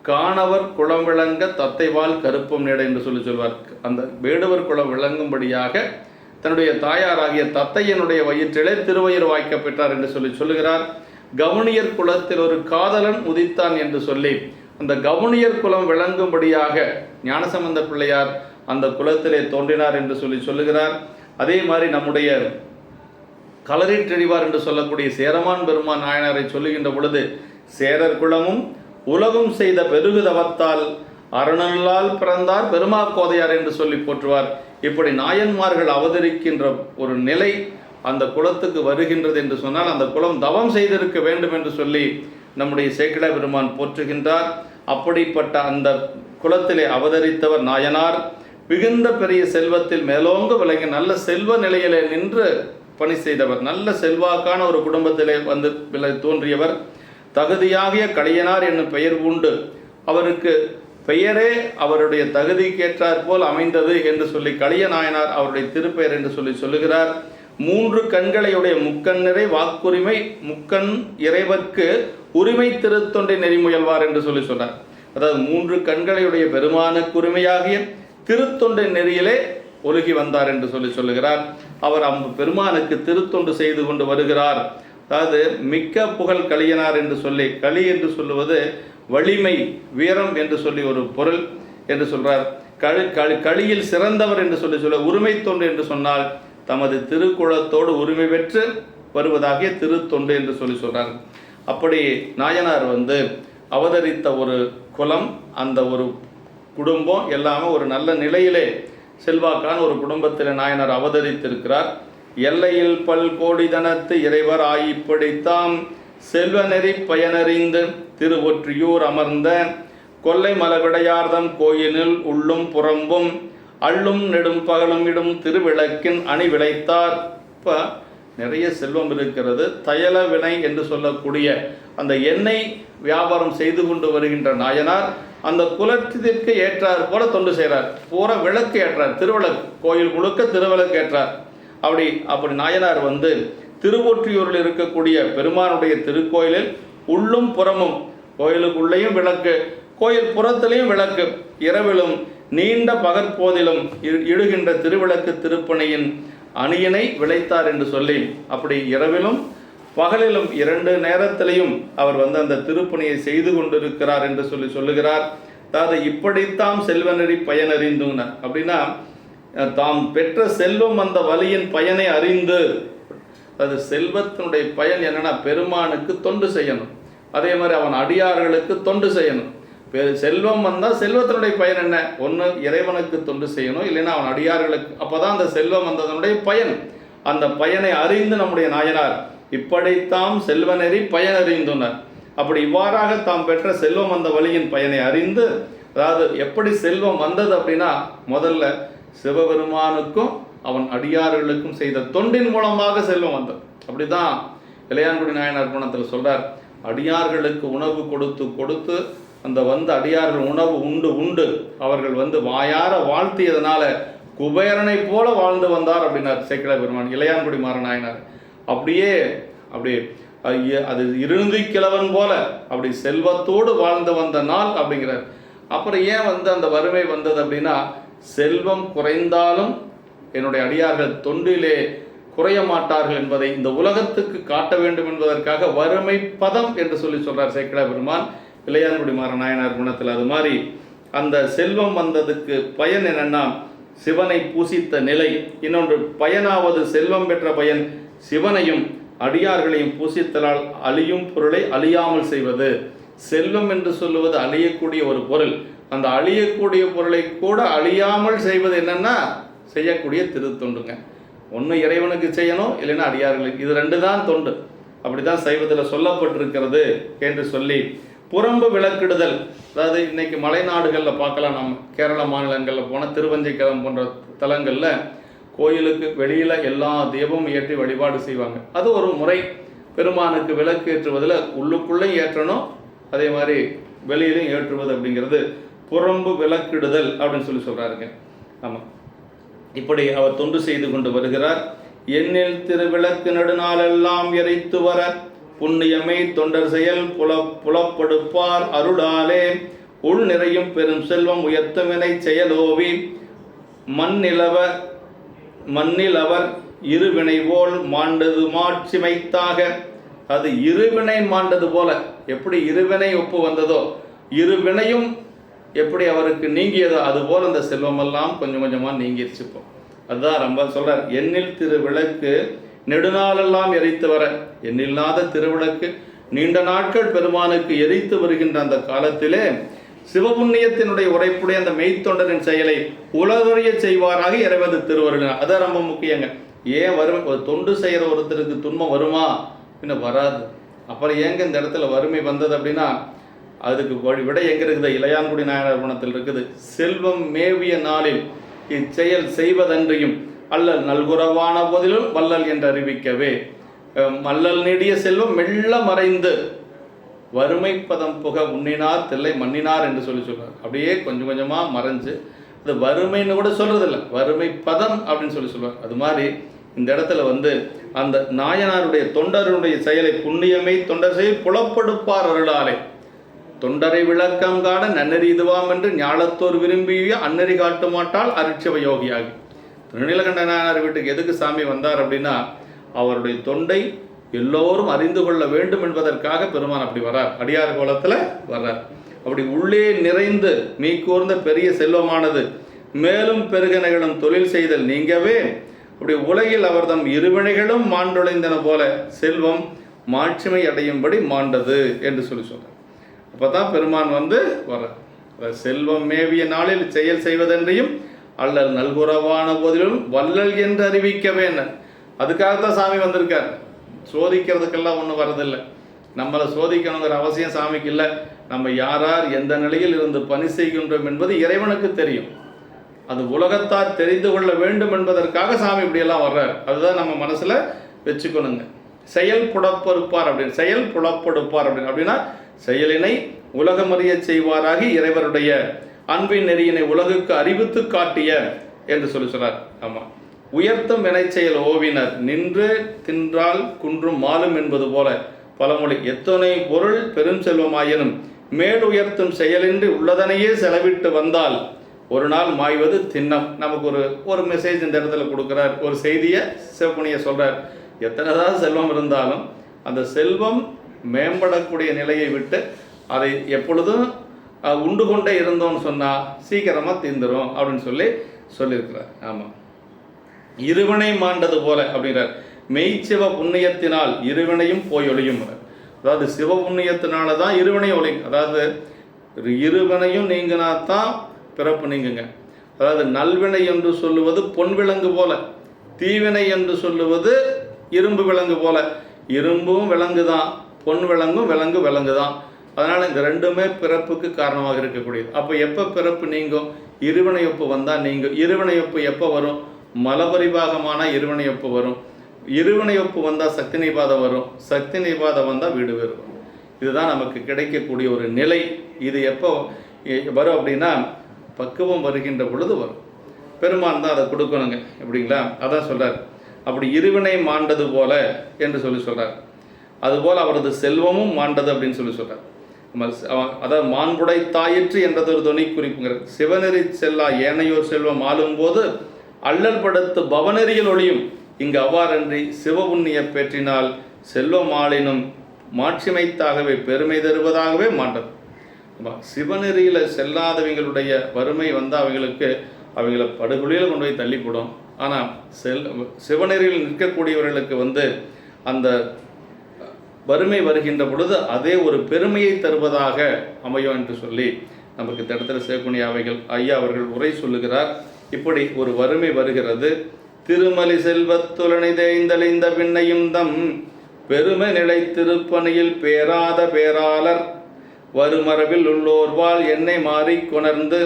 காணவர் குளம் விளங்க தத்தைவால் கருப்பம் நேட என்று சொல்வார். அந்த வேடுவர் குளம் விளங்கும்படியாக தன்னுடைய தாயாராகிய தத்தையனுடைய வயிற்றிலே திருவயிறு வாய்க்க பெற்றார் என்று சொல்லுகிறார். கவுனியர் குலத்தில் ஒரு காதலன் உதித்தான் என்று சொல்லி அந்த கவுனியர் குலம் விளங்கும்படியாக ஞானசம்பந்த பிள்ளையார் அந்த குலத்திலே தோன்றினார் என்று சொல்லுகிறார். அதே மாதிரி நம்முடைய களரிற்றெறிவார் என்று சொல்லக்கூடிய சேரமான் பெருமான் நாயனாரை சொல்லுகின்ற பொழுது சேரர் குலமும் உலகம் செய்த பெருகுதவத்தால் அரணல்லால் பிறந்தார் பெருமாக்கோதையார் என்று சொல்லி போற்றுவார். இப்படி நாயன்மார்கள் அவதரிக்கின்ற ஒரு நிலை அந்த குலத்துக்கு வருகின்றது என்று சொன்னால் அந்த குலம் தவம் செய்திருக்க வேண்டும் என்று சொல்லி நம்முடைய சேக்கிழார் பெருமான் போற்றுகின்றார். அப்படிப்பட்ட அந்த குலத்திலே அவதரித்தவர் நாயனார். மிகுந்த பெரிய செல்வத்தில் மேலோங்க விளங்கி நல்ல செல்வ நிலையிலே நின்று பணி செய்தவர். நல்ல செல்வாக்கான ஒரு குடும்பத்திலே தோன்றியவர். தகுதியாகிய கலியனார் என்னும் பெயர் உண்டு. அவருக்கு பெயரே அவருடைய தகுதிக்கேற்றாற் போல் அமைந்தது என்று சொல்லி கலிய நாயனார் அவருடைய திருப்பெயர் என்று சொல்லுகிறார். 3 கண்களையுடைய முக்கண் நிறை வாக்குரிமை முக்கண் இறைவர்க்கு உரிமை திருத்தொண்டை நெறிமுயல்வார் என்று சொன்னார். அதாவது 3 கண்களையுடைய பெருமானுக்கு உரிமையாகிய திருத்தொண்டை நெறியிலே ஒழுகி வந்தார் என்று சொல்லுகிறார். அவர் பெருமானுக்கு திருத்தொண்டு செய்து கொண்டு வருகிறார். அதாவது மிக்க புகழ் கலியனார் என்று சொல்லி, களி என்று சொல்லுவது வலிமை, வீரம் என்று சொல்லி ஒரு பொருள் என்று சொல்றார். களியில் சிறந்தவர் என்று சொல்ல உரிமை தொண்டு என்று சொன்னால் தமது திருக்குளத்தோடு உரிமை பெற்று வருவதாகிய திருத்தொண்டு என்று சொல்றார். அப்படி நாயனார் அவதரித்த ஒரு குலம், அந்த ஒரு குடும்பம் எல்லாமே ஒரு நல்ல நிலையிலே செல்வாக்கான ஒரு குடும்பத்தில் நாயனார் அவதரித்திருக்கிறார். எல்லையில் பல்கோடி தனத்து இறைவர் ஆயிப்படித்தாம் செல்வ நெறி பயனறிந்து திருவொற்றியூர் அமர்ந்த கொல்லை மலவிடையார்தம் கோயிலில் உள்ளும் புறம்பும் அள்ளும் நெடும் பகலும் இடும் திருவிளக்கின் அணி விளைத்தார். இப்போ நிறைய செல்வம் இருக்கிறது. தைல வினை என்று சொல்லக்கூடிய அந்த எண்ணெய் வியாபாரம் செய்து கொண்டு வருகின்ற நாயனார் அந்த குலத்திற்கு ஏற்றார் போல தொண்டு செய்கிறார். பூரா விளக்கு ஏற்றார், திருவிளக்கு, கோயில் முழுக்க திருவிளக்கு ஏற்றார். அப்படி நாயனார் திருவொற்றியூரில் இருக்கக்கூடிய பெருமானுடைய திருக்கோயிலில் உள்ளும் புறமும், கோயிலுக்குள்ளேயும் விளக்கு, கோயில் புறத்திலையும் விளக்கு, இரவிலும் நீண்ட பகற்போதிலும் இடுகின்ற திருவிளக்கு திருப்பணியின் அணியினை விளைத்தார் என்று சொல்லி, அப்படி இரவிலும் பகலிலும் 2 நேரத்திலையும் அவர் அந்த திருப்பணியை செய்து கொண்டிருக்கிறார் என்று சொல்லுகிறார். அதாவது இப்படித்தான் செல்வநெறி பயனறிந்துனார். அப்படின்னா தாம் பெற்ற செல்வம் அந்த வழியின் பயனை அறிந்து, அது செல்வத்தினுடைய பயன் என்னன்னா பெருமானுக்கு தொண்டு செய்யணும், அதே மாதிரி அவன் அடியார்களுக்கு தொண்டு செய்யணும். செல்வம் வந்தால் செல்வத்தினுடைய பயன் என்ன? ஒன்று இறைவனுக்கு தொண்டு செய்யணும், இல்லைன்னா அவன் அடியார்களுக்கு. அப்போதான் அந்த செல்வம் வந்ததனுடைய பயன். அந்த பயனை அறிந்து நம்முடைய நாயனார் இப்படித்தாம் செல்வநெறி பயனறிந்துனார். அப்படி இவ்வாறாக தாம் பெற்ற செல்வம் வந்த வழியின் பயனை அறிந்து, அதாவது எப்படி செல்வம் வந்தது அப்படின்னா முதல்ல சிவபெருமானுக்கும் அவன் அடியார்களுக்கும் செய்த தொண்டின் மூலமாக செல்வம் வந்தது. அப்படிதான் இளையான்குடி நாயனார் புராணத்தில் சொல்றார். அடியார்களுக்கு உணவு கொடுத்து அந்த அடியார்கள் உணவு உண்டு அவர்கள் வாயார வாழ்த்தியதனால குபேரனை போல வாழ்ந்து வந்தார் அப்படின்னார் சேக்கிழ பெருமான், இளையான்குடி மாற நாயனார். அப்படியே அது இருந்து கிழவன் போல அப்படி செல்வத்தோடு வாழ்ந்து வந்த நாள் அப்படிங்கிறார். அப்புறம் ஏன் அந்த வறுமை வந்தது அப்படின்னா, செல்வம் குறைந்தாலும் என்னுடைய அடியார்கள் தொண்டிலே குறைய மாட்டார்கள் என்பதை இந்த உலகத்துக்கு காட்ட வேண்டும் என்பதற்காக வறுமை பதம் என்று சொல்றார் சேக்கிழ பெருமான் இளையான்குடி மாற நாயனார் குணத்தில். அது மாதிரி அந்த செல்வம் வந்ததுக்கு பயன் என்னன்னா சிவனை பூசித்த நிலை. இன்னொன்று பயனாவது செல்வம் பெற்ற பயன் சிவனையும் அடியார்களையும் பூசித்தலால் அழியும் பொருளை அழியாமல் செய்வது. செல்வம் என்று சொல்லுவது அழியக்கூடிய ஒரு பொருள். அந்த அழியக்கூடிய பொருளை கூட அழியாமல் செய்வது என்னன்னா செய்யக்கூடிய திருத்தொண்டுங்க. ஒன்று இறைவனுக்கு செய்யணும், இல்லைன்னா அடியார்களுக்கு. இது 2 தான் தொண்டு. அப்படிதான் சைவத்தில் சொல்லப்பட்டிருக்கிறது என்று சொல்லி புறம்பு விளக்கிடுதல். அதாவது இன்னைக்கு மலைநாடுகளில் பார்க்கலாம், நம்ம கேரள மாநிலங்களில் போனால் திருவஞ்சைக்கிழம் போன்ற தலங்களில் கோயிலுக்கு வெளியில் எல்லா தெய்வமும் ஏற்றி வழிபாடு செய்வாங்க. அது ஒரு முறை. பெருமானுக்கு விளக்கு ஏற்றுவதில் உள்ளுக்குள்ளேயும் ஏற்றணும், அதே மாதிரி வெளியிலையும் ஏற்றுவது அப்படிங்கிறது புறம்பு விளக்கிடுதல் அப்படின்னு சொல்கிறாருங்க. ஆமாம், இப்படி அவர் தொண்டு செய்து கொண்டு வருகிறார். எண்ணில் திருவிளக்கு நெடுநாளெல்லாம் எரித்து வர புண்ணியமை தொண்டர் செயல் புலப்படுப்பார் அருளாலே உள் நிறையும் பெரும் செல்வம் உயர்த்துவினை செயலோவி மண்ணில் அவர் இருவினை போல் மாண்டது மாட்சிமைத்தாக. அது இருவினை மாண்டது போல, எப்படி இருவினை ஒப்பு வந்ததோ இருவினையும் எப்படி அவருக்கு நீங்கியதோ அதுபோல் அந்த செல்வமெல்லாம் கொஞ்சம் கொஞ்சமாக நீங்கிருச்சுப்போம். அதுதான் ரொம்ப சொல்றார். எண்ணில் திருவிளக்கு நெடுநாளெல்லாம் எரித்து வர, எண்ணில்லாத திருவிளக்கு நீண்ட நாட்கள் பெருமானுக்கு எரித்து வருகின்ற அந்த காலத்திலே சிவபுண்ணியத்தினுடைய உரைப்புடைய அந்த மெய்த்தொண்டரின் செயலை உலகறிய செய்வாராக இறைவது திருவருளினார். அதான் ரொம்ப முக்கியங்க. ஏன் வறுமை? ஒரு தொண்டு செய்கிற ஒருத்தருக்கு துன்பம் வருமா? இன்னும் வராது. அப்புறம் ஏங்க இந்த இடத்துல வறுமை வந்தது அப்படின்னா அதுக்கு விடை எங்கே இருக்குது? இளையான்குடி நாயனார் குணத்தில் இருக்குது. செல்வம் மேவிய நாளில் இச்செயல் செய்வதன்றியும் அல்லல் நல்குறவான போதிலும் வள்ளல் என்று அறிவிக்கவே மல்லல் நீடிய செல்வம் மெல்ல மறைந்து வறுமை பதம் புக உண்ணினார் தில்லை மன்னினார் என்று சொல்றார். அப்படியே கொஞ்சம் கொஞ்சமாக மறைஞ்சு அது வறுமைன்னு கூட சொல்றதில்லை, வறுமை பதம் அப்படின்னு சொல்லுவார். அது மாதிரி இந்த இடத்துல அந்த நாயனாருடைய தொண்டருடைய செயலை புண்ணியமை தொண்டர் செயல் புலப்படுப்பார் அருளாலே தொண்டரை விளக்கம் காண நன்னறி இதுவாம் என்று ஞாலத்தோர் விரும்பிய அன்னறி காட்டுமாட்டால் அருட்சவ யோகியாகி. திருநீலகண்டனார் வீட்டுக்கு எதுக்கு சாமி வந்தார் அப்படின்னா, அவருடைய தொண்டை எல்லோரும் அறிந்து கொள்ள வேண்டும் என்பதற்காக பெருமான் அப்படி வர்றார், அடியார் கோலத்தில் வர்றார். அப்படி உள்ளே நிறைந்து மீக்கூர்ந்த பெரிய செல்வமானது மேலும் பெருக நிகழும் தொழில் செய்தல் நீங்கவே அப்படி உலகில் அவர்தம் இருவினைகளும் மாண்டொழிந்தன போல செல்வம் மாட்சிமை அடையும்படி மாண்டது என்று சொல்கிறார். அப்போ தான் பெருமான் வர்றார். செல்வம் மேவிய நாளில் செயல் செய்வதென்றையும் அல்லல் நல்குறவான போதிலும் வள்ளல் என்று அறிவிக்கவே என்ன. அதுக்காகத்தான் சாமி வந்திருக்கார். சோதிக்கிறதுக்கெல்லாம் ஒன்றும் வரதில்லை. நம்மளை சோதிக்கணுங்கிற அவசியம் சாமிக்கு இல்லை. நம்ம யார் யார் எந்த நிலையில் இருந்து பணி செய்கின்றோம் என்பது இறைவனுக்கு தெரியும். அது உலகத்தார் தெரிந்து கொள்ள வேண்டும் என்பதற்காக சாமி இப்படியெல்லாம் வர்றார். அதுதான் நம்ம மனசில் வச்சுக்கணுங்க. செயல் புலப்படுப்பார் அப்படின்னு, செயல் புலப்படுப்பார் அப்படின்னா செயலினை உலகமறிய செய்வாராகி இறைவருடைய அன்பின் நெறியினை உலகுக்கு அறிவித்து காட்டிய என்று சொல்றார். ஆமாம், உயர்த்தும் வினைச்செயல் ஓவினர் நின்று தின்றால் குன்றும் மாலும் என்பது போல பழமொழி. எத்தனை பொருள் பெரும் செல்வமாயினும் மேல் உயர்த்தும் செயலின்றி உள்ளதனையே செலவிட்டு வந்தால் ஒரு நாள் மாய்வது திண்ணம். நமக்கு ஒரு மெசேஜ் இந்த இடத்துல கொடுக்குறார், ஒரு செய்தியை சிவப்புனியை சொல்கிறார். எத்தனைதான் செல்வம் இருந்தாலும் அந்த செல்வம் மேம்படக்கூடிய நிலையை விட்டு அதை எப்பொழுதும் உண்டு கொண்டே இருந்தோம்னு சொன்னால் சீக்கிரமாக தீர்ந்துடும் அப்படின்னு சொல்லியிருக்கிறார். ஆமாம், இருவினை மாண்டது போல அப்படின்றார். மெய்ச்சிவ புண்ணியத்தினால் இருவினையும் போய் ஒளியும். அதாவது சிவ புண்ணியத்தினால தான் இருவினை ஒளி. அதாவது இருவினையும் நீங்கினாத்தான் பிறப்பு நீங்குங்க. அதாவது நல்வினை என்று சொல்லுவது பொன் விலங்கு போல, தீவினை என்று சொல்லுவது இரும்பு விலங்கு போல. இரும்பும் விலங்கு தான், பொன் விலங்கும் விலங்கு தான். அதனால் இந்த ரெண்டுமே பிறப்புக்கு காரணமாக இருக்கக்கூடியது. அப்போ எப்போ பிறப்பு நீங்கும்? இருவினையொப்பு வந்தால் நீங்கும். இருவினையொப்பு எப்போ வரும்? மலபரிபாகமான இருவினையொப்பு வரும். இருவினையொப்பு வந்தால் சக்தி நிபாதம் வரும். சக்தி நிபாதம் வந்தால் வீடு வரும். இதுதான் நமக்கு கிடைக்கக்கூடிய ஒரு நிலை. இது எப்போ வரும் அப்படின்னா பக்குவம் வருகின்ற பொழுது வரும். பெருமான் தான் அதை கொடுக்கணுங்க. எப்படிங்களா? அதான் சொல்கிறார். அப்படி இருவினை மாண்டது போல என்று சொல்கிறார். அதுபோல் அவரது செல்வமும் மாண்டது அப்படின்னு சொல்கிறார். அதாவது மாண்புடை தாயிற்று என்றது ஒரு துணை குறிப்புங்கிறது. சிவநெறி செல்லா ஏனையோர் செல்வம் ஆளும்போது அல்லல் படுத்து பவநெறியில் ஒளியும். இங்கு அவ்வாறன்றி சிவபுண்ணிய பெற்றினால் செல்வம் ஆளினும் மாட்சிமைத்தாகவே பெருமை தருவதாகவே மாண்டது. சிவநெறியில் செல்லாதவங்களுடைய வறுமை வந்தால் அவங்கள படுகொலியில் கொண்டு போய் தள்ளிப்படும். ஆனால் சிவநெறியில் நிற்கக்கூடியவர்களுக்கு அந்த வறுமை வருகின்ற பொழுது அதே ஒரு பெருமையை தருவதாக அமையும் என்று சொல்லி நமக்கு இந்த இடத்துல சேக்குனி ஐயா அவர்கள் உரை சொல்லுகிறார். இப்படி ஒரு வறுமை வருகிறது. திருமலி செல்வத்துலனை தேய்ந்தழிந்த பின்னையும் தம் பெருமை நிலை திருப்பணியில் பேராத பேராளர் வருமரபில் உள்ளோர்வால் என்னை மாறி கொணர்ந்து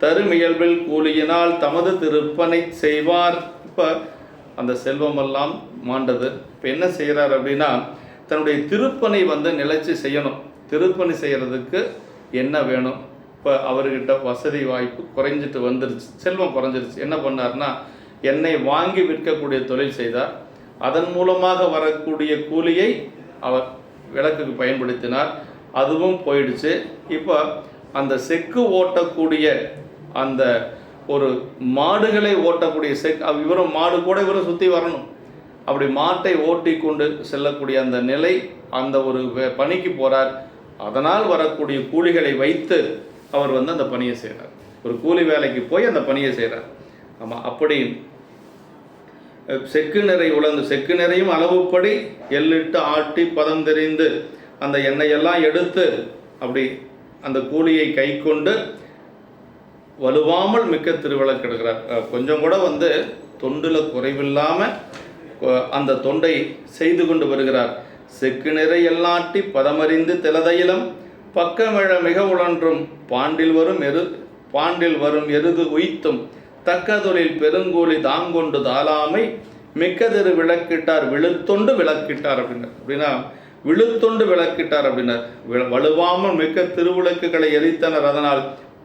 தருமியல்பில் கூலியினால் தமது திருப்பனை செய்வார். இப்போ அந்த செல்வமெல்லாம் மாண்டது. இப்போ என்ன செய்கிறார் அப்படின்னா, தன்னுடைய திருப்பனை நிலைச்சி செய்யணும். திருப்பணி செய்கிறதுக்கு என்ன வேணும்? இப்போ அவர்கிட்ட வசதி வாய்ப்பு குறைஞ்சிட்டு வந்துருச்சு, செல்வம் குறைஞ்சிருச்சு. என்ன பண்ணார்னா, எண்ணெய் வாங்கி விற்கக்கூடிய தொழில் செய்தார். அதன் மூலமாக வரக்கூடிய கூலியை அவர் விளக்குக்கு பயன்படுத்தினார். அதுவும் போயிடுச்சு. இப்போ அந்த செக்கு ஓட்டக்கூடிய அந்த ஒரு மாடுகளை ஓட்டக்கூடிய இவரும் மாடு கூட இவரும் சுற்றி வரணும். அப்படி மாட்டை ஓட்டி கொண்டு செல்லக்கூடிய அந்த நிலை, அந்த ஒரு பணிக்கு போகிறார். அதனால் வரக்கூடிய கூலிகளை வைத்து அவர் அந்த பணியை செய்கிறார். ஒரு கூலி வேலைக்கு போய் அந்த பணியை செய்கிறார். ஆமாம், அப்படி செக்கு நிறை உழந்து, செக்கு நிறையும் அளவுப்படி எள்ளிட்டு ஆட்டி பதம் தெரிந்து அந்த எண்ணெயெல்லாம் எடுத்து அப்படி அந்த கூலியை கை கொண்டு வலுவாமல் மிக்க திருவிளக்கு எடுக்கிறார். கொஞ்சம் கூட தொண்டில் குறைவில்லாமல் அந்த தொண்டை செய்து கொண்டு வருகிறார். செக்கு நிறை எல்லாட்டி பதமறிந்து திலதையிலம் பக்கமிழ மிக உழன்றும் பாண்டில் வரும் எருது உய்த்தும் தக்கதொழில் பெருங்கூலி தாங்கொண்டு தாளாமை மிக்கதிரு விளக்கிட்டார் விழுத்தொண்டு விளக்கிட்டார் அப்படின்னா விழுத்தொண்டு விளக்கிட்டார் அப்படின்னார். வலுவாமல் மிக்க திருவிளக்குகளை எரித்தனர். அதனால்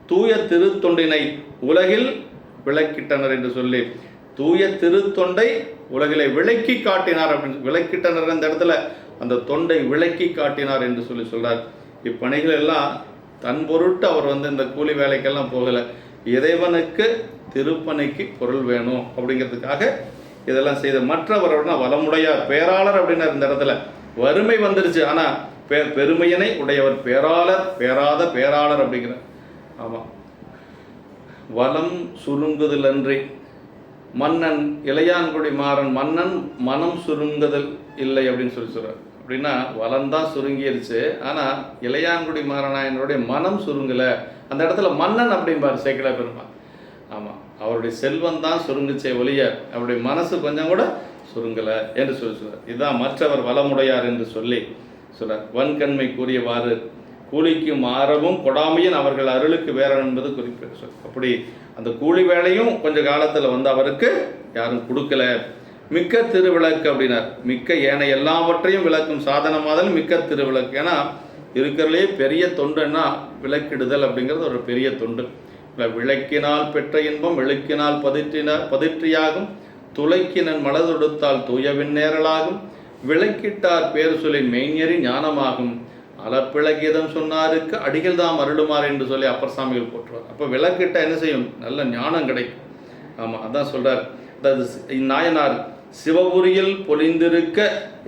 தூய திருத்தொண்டினை உலகில் விளக்கிட்டனர் என்று சொல்லி தூய திருத்தொண்டை உலகிலே விளக்கி காட்டினார் அப்படின்னு விளக்கிட்டனர். அந்த இடத்துல அந்த தொண்டை விளக்கி காட்டினார் என்று சொல்றார். இப்பணிகள் எல்லாம் தன் பொருட்டு அவர் இந்த கூலி வேலைக்கெல்லாம் போகலை. இறைவனுக்கு திருப்பணிக்கு பொருள் வேணும் அப்படிங்கிறதுக்காக இதெல்லாம் செய்த. மற்றவரோட வளமுடையார், பேராளர் அப்படின்னார். இந்த இடத்துல வறுமை வந்துருச்சு, ஆனால் பெருமையினை உடையவர் பேராளர், பேராத பேராளர் அப்படிங்கிறார். ஆமாம், வளம் சுருங்குதல் அன்றி மன்னன் இளையான்குடி மாறன் மன்னன் மனம் சுருங்குதல் இல்லை அப்படின்னு சொல்கிறார். அப்படின்னா வளம்தான் சுருங்கிருச்சு, ஆனால் இளையான்குடி மாறனாயனுடைய மனம் சுருங்கலை. அந்த இடத்துல மன்னன் அப்படிம்பார் சேக்கிழார் பெருமாள். ஆமாம், அவருடைய செல்வம் தான் சுருங்குச்சே ஒழிய அவருடைய மனசு கொஞ்சம் கூட சுருங்கலை என்று சொல்கிறார். இதுதான் மற்றவர் வளமுடையார் என்று சொல்லி சொல்கிறார். வன்கண்மை கூறியவாறு கூலிக்கும் ஆரவும் கொடாமையின் அவர்கள் அருளுக்கு வேறன் என்பது குறிப்பிட்டு சொல். அப்படி அந்த கூலி வேலையும் கொஞ்சம் காலத்தில் வந்து அவருக்கு யாரும் கொடுக்கல. மிக்க திருவிளக்கு அப்படின்னார். மிக்க ஏனைய எல்லாவற்றையும் விளக்கும் சாதனமாதல் மிக்க திருவிளக்கு. ஏன்னா இருக்கிறதுலே பெரிய தொண்டுன்னா விளக்கிடுதல் அப்படிங்கிறது ஒரு பெரிய தொண்டு. விளக்கினால் பெற்ற இன்பம் விளக்கினால் பதிற்றியாகும், துளைக்கினன் மலதொடுத்தால் தூயவின் நேரலாகும், விளக்கிட்டார் பேர் சொல்லி மெய்ஞரி ஞானமாகும், அளப்பிளகீதம் சொன்னாருக்கு அடிகள் தாம் அருளுமாறு என்று சொல்லி அப்பர் சாமிகள் போற்றுவார். அப்போ விளக்கிட்ட என்ன செய்யும்? நல்ல ஞானம் கிடைக்கும். ஆமாம், அதான் சொல்கிறார். அதாவது நாயனார் சிவபுரியில் பொலிந்திருக்க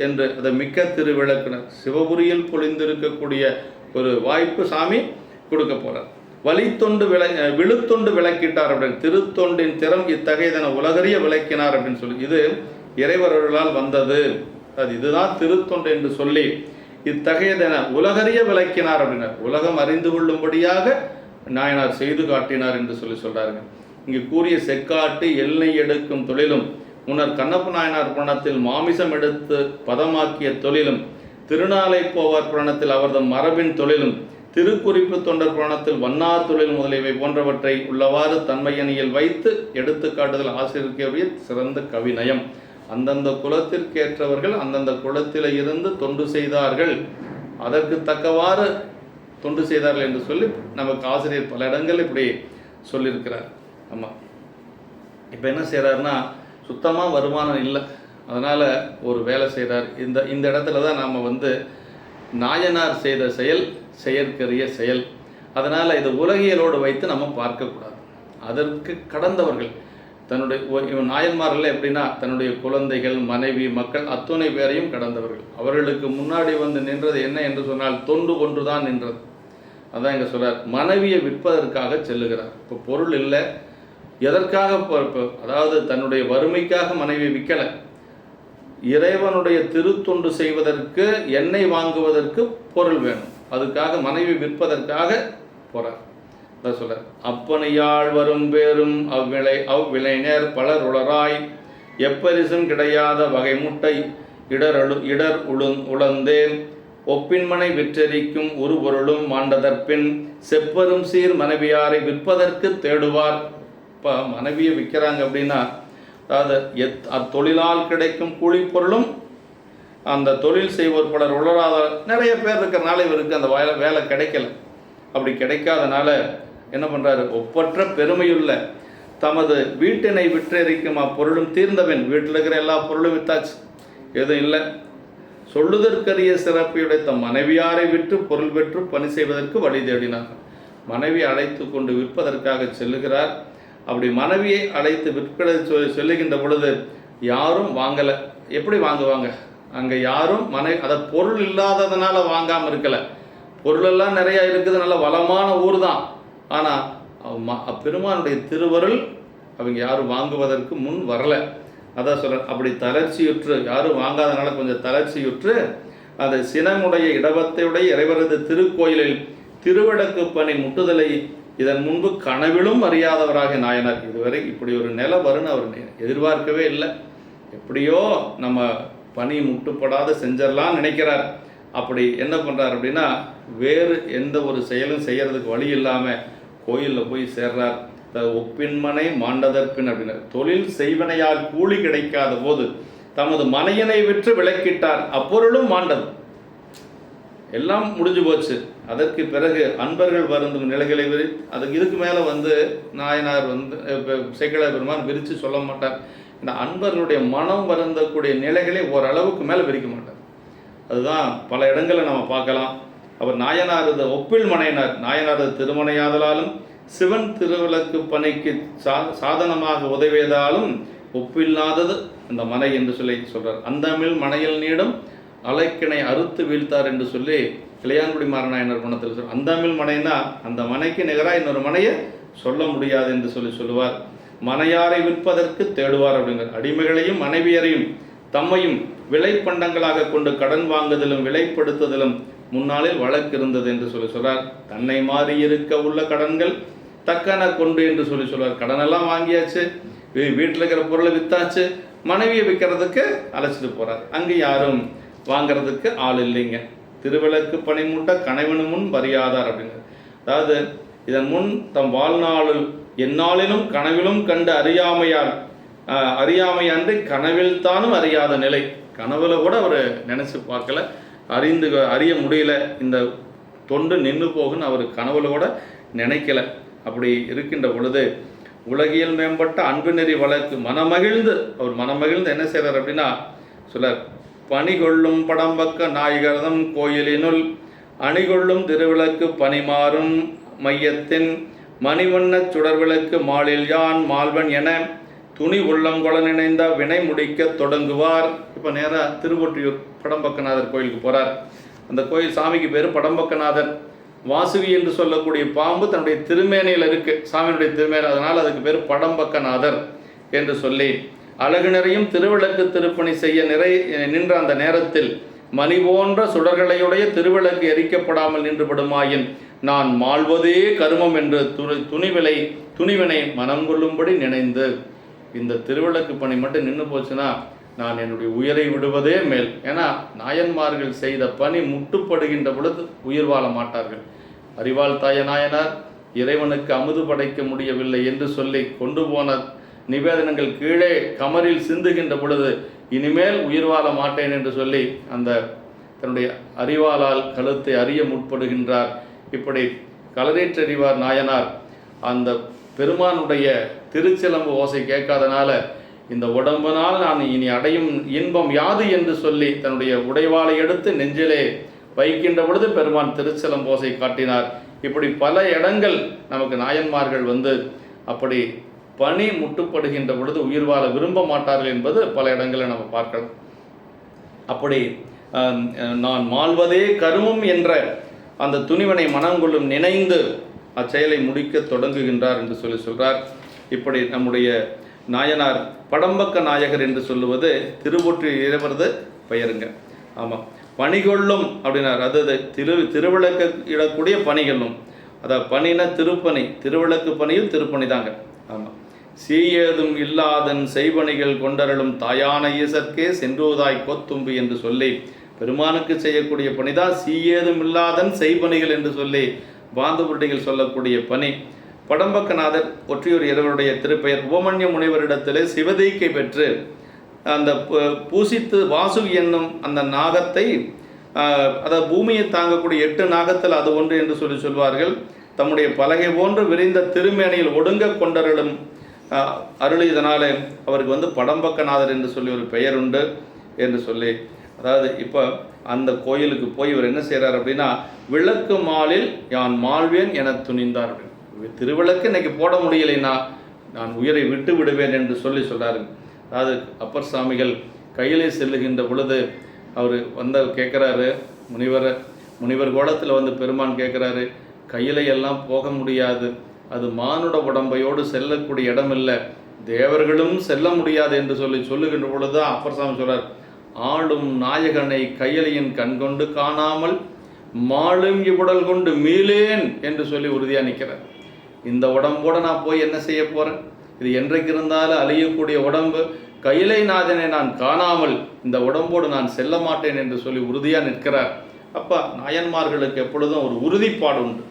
என்று அதை மிக்க திருவிளக்குனர். சிவபுரியில் பொலிந்திருக்கக்கூடிய ஒரு வாய்ப்பு சாமி கொடுக்க போகிறார். வழித்தொண்டு விழுத்தொண்டு விளக்கிட்டார் அப்படின்னு, திருத்தொண்டின் திறம் இத்தகையதென உலகறிய விளக்கினார் அப்படின்னு சொல்லி, இது இறைவர்களால் வந்தது, அது இதுதான் திருத்தொண்டு என்று சொல்லி இத்தகையதென உலகறிய விளக்கினார் அப்படின்னார். உலகம் அறிந்து கொள்ளும்படியாக நாயனார் செய்து காட்டினார் என்று சொல்லி சொல்றாருங்க. இங்கு கூறிய செக்காட்டு எல்லை எடுக்கும் தொழிலும், முன்னர் கண்ணப்ப நாயனார் புராணத்தில் மாமிசம் எடுத்து பதமாக்கிய தொழிலும், திருநாளை போவார் புராணத்தில் அவரது மரபின் தொழிலும், திருக்குறிப்பு தொண்டர் புராணத்தில் வண்ணார் தொழில் முதலியவை போன்றவற்றை உள்ளவாறு தன்மையணியில் வைத்து எடுத்து காட்டுதல் ஆசிரியருடைய சிறந்த கவிநயம். அந்தந்த குலத்திற்கேற்றவர்கள் அந்தந்த குலத்தில் இருந்து தொண்டு செய்தார்கள், அதற்கு தக்கவாறு தொண்டு செய்தார்கள் என்று சொல்லி நமக்கு ஆசிரியர் பல இடங்கள் இப்படி சொல்லியிருக்கிறார். ஆமாம், இப்போ என்ன செய்கிறாருன்னா, சுத்தமாக வருமானம் இல்லை, அதனால் ஒரு வேலை செய்கிறார். இந்த இடத்துல தான் நாம் வந்து நாயனார் செய்த செயல் செயற்கரிய செயல். அதனால் இது உலகியலோடு வைத்து நம்ம பார்க்கக்கூடாது. அதற்கு கடந்தவர்கள் தன்னுடைய நாயன்மார்கள் எப்படின்னா தன்னுடைய குழந்தைகள், மனைவி, மக்கள் அத்துணை பேரையும் கடந்தவர்கள். அவர்களுக்கு முன்னாடி வந்து நின்றது என்ன என்று சொன்னால் தொண்டு ஒன்று தான் நின்றது. அதான் இங்கே சொல்கிறார், மனைவியை விற்பதற்காக செல்லுகிறார். இப்போ பொருள் இல்லை, எதற்காக? அதாவது தன்னுடைய வறுமைக்காக மனைவி விற்கலை, இறைவனுடைய திருத்தொண்டு செய்வதற்கு எண்ணெய் வாங்குவதற்கு பொருள் வேணும், அதுக்காக மனைவி விற்பதற்காக போகிறார். அதான் சொல்கிறார், அப்பனையாள் வரும் பேரும் அவ்விளைஞர் பலர் உளராய் எப்பரிசும் கிடையாத வகை முட்டை இடர் உளந்தேன் ஒப்பின்மனை விற்றரிக்கும் ஒரு பொருளும் மாண்டதற்பின் செப்பரும் சீர் மனைவியாரை விற்பதற்கு தேடுவார். இப்போ மனைவியை விற்கிறாங்க அப்படின்னா, அதாவது அத்தொழிலால் கிடைக்கும் கூலி பொருளும் அந்த தொழில் செய்வோர் பலர் உளராத நிறைய பேர் இருக்கிறனால இவருக்கு அந்த வேலை கிடைக்கல. அப்படி கிடைக்காதனால என்ன பண்ணுறாரு, ஒப்பற்ற பெருமையுள்ள தமது வீட்டினை விற்றறிக்கும் அப்பொருளும் தீர்ந்தவன். வீட்டில் இருக்கிற எல்லா பொருளும் வித்தாச்சு, எதுவும் இல்லை. சொல்லுதற்கரிய சிறப்பையுடைய தம் மனைவியாரை விற்று பொருள் பெற்று பணி செய்வதற்கு வழி தேடினார். மனைவி அழைத்து கொண்டு விற்பதற்காக செல்லுகிறார். அப்படி மனைவியை அழைத்து விற்க சொல்லுகின்ற பொழுது யாரும் வாங்கலை. எப்படி வாங்குவாங்க? அங்கே யாரும் அதை பொருள் இல்லாததுனால வாங்காமல் இருக்கலை. பொருளெல்லாம் நிறையா இருக்குது, நல்ல வளமான ஊர் தான். ஆனால் பெருமானுடைய திருவருள் அவங்க யாரும் வாங்குவதற்கு முன் வரலை. அதான் சொல்கிறேன், அப்படி தளர்ச்சியுற்று யாரும் வாங்காதனால கொஞ்சம் தளர்ச்சியுற்று அந்த சினமுடைய இடவத்தையுடைய இறைவரது திருக்கோயிலில் திருவிளக்கு பணி முட்டுதலை இதன் முன்பு கனவிலும் அறியாதவராக நாயனார். இதுவரை இப்படி ஒரு நிலை வரும்னு அவர் எதிர்பார்க்கவே இல்லை. எப்படியோ நம்ம பணி முட்டுப்படாத செஞ்சிடலாம் நினைக்கிறார். அப்படி என்ன பண்ணுறார் அப்படின்னா, வேறு எந்த ஒரு செயலும் செய்யறதுக்கு வழி இல்லாமல் கோயிலில் போய் சேர்றார். ஒப்பின்மனை மாண்டதற்பின் அப்படின்னார். தொழில் செய்வனையால் கூலி கிடைக்காத போது தமது மனையனை விற்று விளக்கிட்டார், அப்பொருளும் மாண்டது. எல்லாம் முடிஞ்சு போச்சு. அதற்கு பிறகு அன்பர்கள் வருந்தும் நிலைகளை அதுக்கு இதுக்கு மேலே வந்து நாயனார் வந்து சேக்கிழார் பெருமான் விரித்து சொல்ல மாட்டார். இந்த அன்பர்களுடைய மனம் வருந்தக்கூடிய நிலைகளை ஓரளவுக்கு மேலே விரிக்க மாட்டார். அதுதான் பல இடங்களில் நம்ம பார்க்கலாம். அவர் நாயனாரது ஒப்பில் மனையினார், நாயனாரது திருமணையாதலாலும் சிவன் திருவிளக்கு பணிக்கு சாதனமாக உதவியதாலும் ஒப்பில்லாதது அந்த மனை என்று சொல்லி சொல்றார். அந்தமிழ் மனையில் நீடும் அலைக்கிணை அறுத்து வீழ்த்தார் என்று சொல்லி இளையான்குடி மாறனாயனர் குணத்தில் சொல்றார். அந்தமிழ் மனைனா அந்த மனைக்கு நிகராக இன்னொரு மனையை சொல்ல முடியாது என்று சொல்லுவார். மனையாரை விற்பதற்கு தேடுவார் அப்படிங்கிற. அடிமைகளையும் மனைவியரையும் தம்மையும் விலைப்பண்டங்களாக கொண்டு கடன் வாங்குதலும் விலைப்படுத்துதலும் முன்னாளில் வழக்கு இருந்தது என்று சொல்றார். தன்னை மாறி இருக்க உள்ள கடன்கள் தக்கன கொண்டு என்று சொல்வார். கடனெல்லாம் வாங்கியாச்சு, வீட்டில் இருக்கிற பொருளை வித்தாச்சு, மனைவியை விற்கிறதுக்கு அழைச்சிட்டு போறார். அங்கே யாரும் வாங்கிறதுக்கு ஆள் இல்லைங்க. திருவிளக்கு பணிமூட்ட கனவினு முன் வரியாதார் அப்படிங்கிற. அதாவது இதன் முன் தம் வாழ்நாளில் எந்நாளிலும் கனவிலும் கண்டு அறியாமையாண்டு கனவில் தானும் அறியாத நிலை. கனவுல கூட அவர் நினைச்சு பார்க்கல, அறிய முடியல. இந்த தொண்டு நின்று போகுன்னு அவர் கனவுல கூட நினைக்கல. அப்படி இருக்கின்ற பொழுது உலகியல் மேம்பட்ட அன்பு நெறி வழக்கு அவர் மனமகிழ்ந்து என்ன செய்கிறார் அப்படின்னா சொல்லார். பணிகொள்ளும் படம்பக்க நாயகரதம் கோயிலினுள் அணிகொள்ளும் திருவிளக்கு பணிமாறும் மையத்தின் மணிவண்ண சுடர்விளக்கு மாலில் யான் மால்வன் என துணி உள்ளங்கொள நினைந்த வினை முடிக்க தொடங்குவார். இப்போ நேராக திருவொற்றியூர் படம்பக்கநாதர் கோயிலுக்கு போகிறார். அந்த கோயில் சாமிக்கு பேர் படம்பக்கநாதர். வாசுகி என்று சொல்லக்கூடிய பாம்பு தன்னுடைய திருமேனையில் இருக்கு, சாமியினுடைய திருமேனை, அதனால் அதுக்கு பேர் படம்பக்கநாதர் என்று சொல்லி அழகு நிறையும் திருவிளக்கு திருப்பணி செய்ய நின்ற அந்த நேரத்தில் மணி போன்ற சுடர்களையுடைய திருவிளக்கு எரிக்கப்படாமல் நின்றுபடுமாயின் நான் மாழ்வதே கருமம் என்று துணிவினை மனம் கொள்ளும்படி நினைந்து இந்த திருவிளக்கு பணி மட்டும் நின்று போச்சுன்னா நான் என்னுடைய உயிரை விடுவதே மேல். ஏன்னா நாயன்மார்கள் செய்த பணி முட்டுப்படுகின்ற பொழுது உயிர் வாழ மாட்டார்கள். அறிவாள் தாய நாயனார் இறைவனுக்கு அமுது படைக்க முடியவில்லை என்று சொல்லி கொண்டு போன நிவேதனங்கள் கீழே கமரில் சிந்துகின்ற பொழுது இனிமேல் உயிர் வாழ மாட்டேன் என்று சொல்லி அந்த தன்னுடைய அறிவாளால் கழுத்தை அறிய முற்படுகின்றார். இப்படி களரேற்றறிவார் நாயனார் அந்த பெருமானுடைய திருச்சிலம்பு ஓசை கேட்காதனால இந்த உடம்பினால் நான் இனி அடையும் இன்பம் யாது என்று சொல்லி தன்னுடைய உடைவாளை எடுத்து நெஞ்சிலே வைக்கின்ற பொழுது பெருமான் திருச்சிலம்போசை காட்டினார். இப்படி பல இடங்கள் நமக்கு நாயன்மார்கள் அப்படி பணி முட்டுப்படுகின்ற பொழுது உயிர் வாழ விரும்ப மாட்டார்கள் என்பது பல இடங்களில் நம்ம பார்க்கலாம். அப்படி நான் மாழ்வதே கருமம் என்ற அந்த துணிவனை மனங்கொள்ளும் நினைந்து அச்செயலை முடிக்க தொடங்குகின்றார் என்று சொல்றார். இப்படி நம்முடைய நாயனார் படம்பக்க நாயகர் என்று சொல்லுவது திருவொற்றி இறைவரது பெயருங்க. ஆமாம், பணிகொள்ளும் அப்படின்னார். அதாவது திருவிளக்கு இடக்கூடிய பணிகளும், அதாவது பணினா திருப்பணி, திருவிளக்கு பணியும் திருப்பணி தாங்க. ஆமாம், சீயேதும் இல்லாதன் செய்பணிகள் கொண்டரலும் தாயான ஈசற்கே சென்றுவதாய் கோத்தும்பு என்று சொல்லி பெருமானுக்கு செய்யக்கூடிய பணிதான் சீயேதும் இல்லாதன் செய்பணிகள் என்று சொல்லி பாந்தபுரடிகள் சொல்லக்கூடிய பணி. படம்பக்கநாதர் ஒற்றியூர் இறைவருடைய திருப்பெயர். உபமன்ய முனிவரிடத்திலே சிவதீக்கை பெற்று அந்த பூசித்து வாசுகி என்னும் அந்த நாகத்தை, அதாவது பூமியை தாங்கக்கூடிய 8 நாகத்தில் அது ஒன்று என்று சொல்வார்கள். தம்முடைய பலகை போன்று விரிந்த திருமேனியில் ஒடுங்க கொண்டருளும் அருளியதனாலே அவருக்கு படம்பக்கநாதர் என்று சொல்லி ஒரு பெயர் உண்டு என்று சொல்லி, அதாவது இப்போ அந்த கோயிலுக்கு போய் இவர் என்ன செய்கிறார் அப்படின்னா விளக்கு மாலில் யான் மாழ்வேன் என துணிந்தார். திருவிளக்கு இன்னைக்கு போட முடியலைன்னா நான் உயிரை விட்டு விடுவேன் என்று சொல்கிறாரு. அதாவது அப்பர் சாமிகள் கையிலே செல்லுகின்ற பொழுது அவர் கேட்குறாரு, முனிவர் கோலத்தில் பெருமான் கேட்குறாரு, கையில எல்லாம் போக முடியாது, அது மானுட உடம்பையோடு செல்லக்கூடிய இடம் இல்லை, தேவர்களும் செல்ல முடியாது என்று சொல்லுகின்ற பொழுது தான் அப்பர் சாமி சொல்கிறார், ஆளும் நாயகனை கையிலையின் கண்கொண்டு காணாமல் மாளும் இவ்வுடல் கொண்டு மீளேன் என்று சொல்லி உறுதியாக நிற்கிறார். இந்த உடம்போடு நான் போய் என்ன செய்ய போகிறேன், இது என்றைக்கு இருந்தாலும் அழியக்கூடிய உடம்பு, கையிலை நாதனை நான் காணாமல் இந்த உடம்போடு நான் செல்ல மாட்டேன் என்று சொல்லி உறுதியாக நிற்கிறார். அப்போ நாயன்மார்களுக்கு எப்பொழுதும் ஒரு உறுதிப்பாடு உண்டு.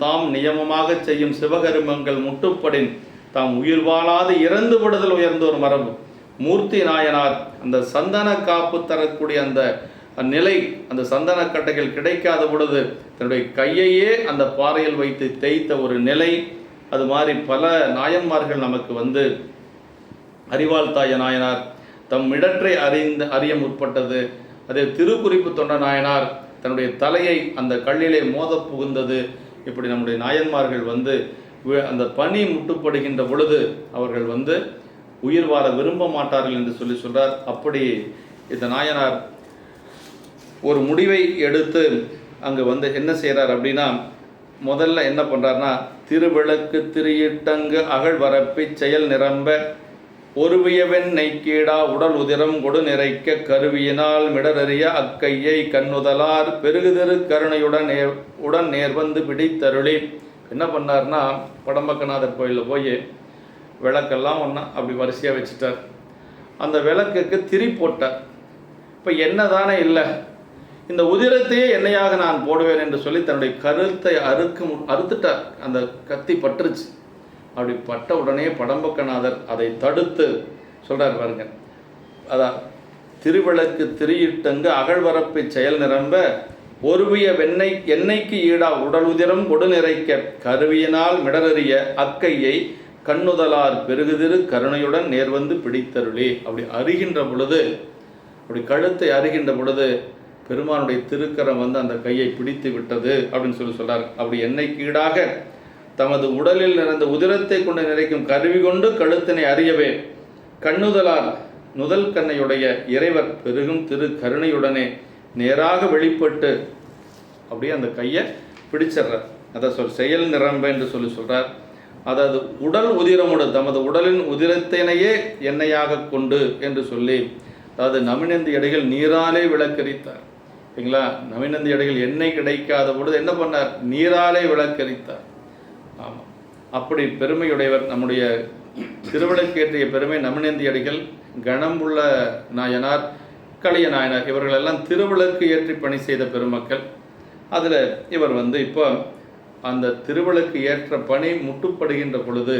தாம் நியமமாக செய்யும் சிவகருமங்கள் முட்டுப்படின் தாம் உயிர் வாழாது இறந்து விடுதல் உயர்ந்த ஒரு மரபு. மூர்த்தி நாயனார் அந்த சந்தன காப்பு தரக்கூடிய அந்த நிலை, அந்த சந்தன கட்டைகள் கிடைக்காத பொழுது தன்னுடைய கையையே அந்த பாறையில் வைத்து தேய்த்த ஒரு நிலை. அது மாதிரி பல நாயன்மார்கள் நமக்கு அறிவாள் தாய நாயனார் தம் இடற்றை அறிய முற்பட்டது. அதே திருக்குறிப்பு தொண்ட நாயனார் தன்னுடைய தலையை அந்த கல்லிலே மோத புகுந்தது. இப்படி நம்முடைய நாயன்மார்கள் வந்து அந்த பனி முட்டுப்படுகின்ற பொழுது அவர்கள் வந்து உயிர் வாழ விரும்ப மாட்டார்கள் என்று சொல்றார். அப்படி இந்த நாயனார் ஒரு முடிவை எடுத்து அங்கே வந்து என்ன செய்கிறார் அப்படின்னா, முதல்ல என்ன பண்ணுறாருனா, திருவிளக்கு திரியிட்டங்கு அகழ் வரப்பை செயல் நிரம்ப ஒருவியவென் நெய்க்கீடா உடல் உதிரம் கொடு நிறைக்க கருவியினால் மிடரறிய அக்கையை கண்ணுதலார் பெருகுதிரு கருணையுடன் நேர்வந்து பிடித்தருளி என்ன பண்ணார்னா, படம்பக்கநாதர் கோயிலில் போய் விளக்கெல்லாம் ஒன்றா அப்படி வரிசையாக வச்சுட்டார். அந்த விளக்குக்கு திரி போட்டார். இப்போ என்ன இல்லை, இந்த உதிரத்தையே எண்ணெயாக நான் போடுவேன் என்று சொல்லி தன்னுடைய கருத்தை அறுத்துட்டார். அந்த கத்தி பற்றுச்சு. அப்படி பட்ட உடனே படம்பக்கநாதர் அதை தடுத்து சொல்கிறார் பாருங்க, அதான் திருவிளக்கு திரியிட்டங்கு அகழ்வரப்பை செயல் நிரம்ப ஒருவிய எண்ணெய்க்கு ஈடா உடல் உதிரம் கொடு நிறைக்க கருவியினால் மிடரறிய அக்கையை கண்ணுதலார் பெருகுதிரு கருணையுடன் நேர்வந்து பிடித்தருளி. அப்படி அருகின்ற பொழுது, அப்படி கழுத்தை அருகின்ற பொழுது பெருமானுடைய திருக்கரம் வந்து அந்த கையை பிடித்து விட்டது அப்படின்னு சொல்றார். அப்படி எண்ணெய்க்கு ஈடாக தமது உடலில் நிறைந்த உதிரத்தை கொண்டு நிறைக்கும் கருவி கொண்டு கழுத்தினை அறியவே கண்ணுதலார் நுதல் கண்ணையுடைய இறைவர் பெருகும் திரு கருணையுடனே நேராக வெளிப்பட்டு அப்படியே அந்த கையை பிடிச்சிடுறார். அதை செயல் நிரம்ப என்று சொல்றார். அதாவது உடல் உதிரமுடு தமது உடலின் உதிரத்தினையே எண்ணெயாக கொண்டு என்று சொல்லி, அதாவது நமினந்தி அடிகள் நீராலே விளக்கரித்தார். சரிங்களா? நமினந்தி அடிகள் எண்ணெய் கிடைக்காத பொழுது என்ன பண்ணார்? நீராலே விளக்கரித்தார். ஆமாம், அப்படி பெருமையுடையவர் நம்முடைய திருவிளக்கேற்றிய பெருமை நமினந்தி அடிகள், கணம்புள்ள நாயனார், கலிய நாயனார் இவர்களெல்லாம் திருவிளக்கு ஏற்றி பணி செய்த பெருமக்கள். அதில் இவர் வந்து இப்போ அந்த திருவிளக்கு ஏற்ற பணி முட்டுப்படுகின்ற பொழுது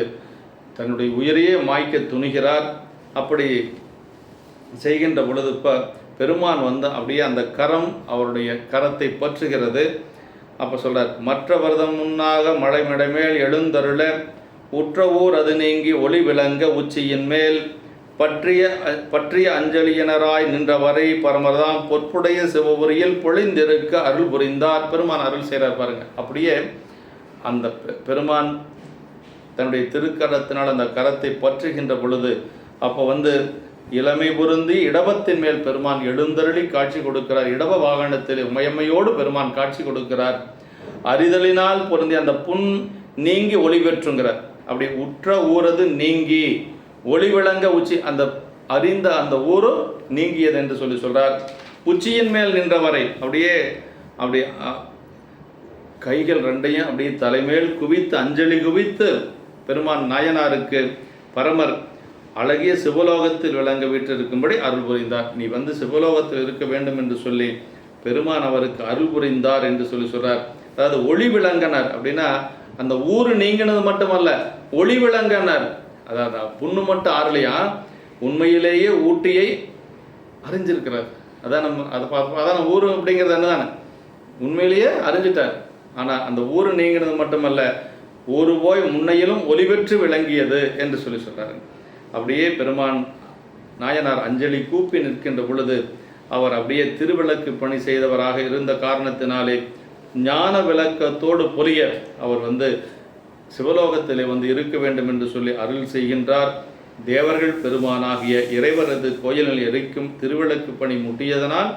தன்னுடைய உயிரையே மாய்க்க துணிகிறார். அப்படி செய்கின்ற பொழுது இப்போ பெருமான் வந்து அப்படியே அந்த கரம் அவருடைய கரத்தை பற்றுகிறது. அப்போ சொல்கிறார், மற்ற வருதம் முன்னாக மழை மிடமேல் எழுந்தருள உற்ற ஊர் அது நீங்கி ஒளி விளங்க உச்சியின் மேல் பற்றிய அஞ்சலியினராய் நின்றவரை பரமர்தாம் பொற்புடைய சிவபுரியில் பொழிந்திருக்க அருள் புரிந்தார். பெருமான் அருள் செய்கிறார் பாருங்க. அப்படியே அந்த பெருமான் தன்னுடைய திருக்கரத்தினால் அந்த கரத்தை பற்றுகின்ற பொழுது அப்போ வந்து இளமை பொருந்தி இடபத்தின் மேல் பெருமான் எழுந்தருளி காட்சி கொடுக்கிறார். இடப வாகனத்தில் உமையம்மையோடு பெருமான் காட்சி கொடுக்கிறார். அறிதலினால் பொருந்தி அந்த புண் நீங்கி ஒளி பெற்றுங்கிறார். அப்படி உற்ற ஊரது நீங்கி ஒளி விளங்க உச்சி, அந்த அறிந்த அந்த ஊரு நீங்கியது என்று சொல்றார். உச்சியின் மேல் நின்றவரை அப்படியே அப்படி கைகள் ரெண்டையும் அப்படியே தலைமேல் குவித்து அஞ்சலி குவித்து பெருமான் நாயனாருக்கு பரமர் அழகிய சிவலோகத்தில் விளங்க வீற்றிருக்கும்படி அருள் புரிந்தார். நீ வந்து சிவலோகத்தில் இருக்க வேண்டும் என்று சொல்லி பெருமான் அவருக்கு அருள் புரிந்தார் என்று சொல்றார். அதாவது ஒளி விளங்கனர் அப்படின்னா அந்த ஊரு நீங்கினது மட்டுமல்ல, ஒளி விளங்கனர். அதாவது புண்ணு மட்டும் ஆறலையா, உண்மையிலேயே ஊட்டியை அறிஞ்சிருக்கிறார். அதான் நம்ம அதை பார்ப்போம். அதான் ஊரு அப்படிங்கிறது என்னதானே, உண்மையிலேயே அறிஞ்சிட்டார். ஆனால் அந்த ஊரு நீங்கினது மட்டுமல்ல, ஊரு போய் முன்னையிலும் ஒளி பெற்று விளங்கியது என்று சொல்றாரு. அப்படியே பெருமான் நாயனார் அஞ்சலி கூப்பி நிற்கின்ற பொழுது அவர் அப்படியே திருவிளக்கு பணி செய்தவராக இருந்த காரணத்தினாலே ஞான விளக்கத்தோடு பொலிய அவர் வந்து சிவலோகத்திலே வந்து இருக்க வேண்டும் என்று சொல்லி அருள் செய்கின்றார். தேவர்கள் பெருமானாகிய இறைவரது கோயிலில் எரிக்கும் திருவிளக்கு பணி முட்டியதனால்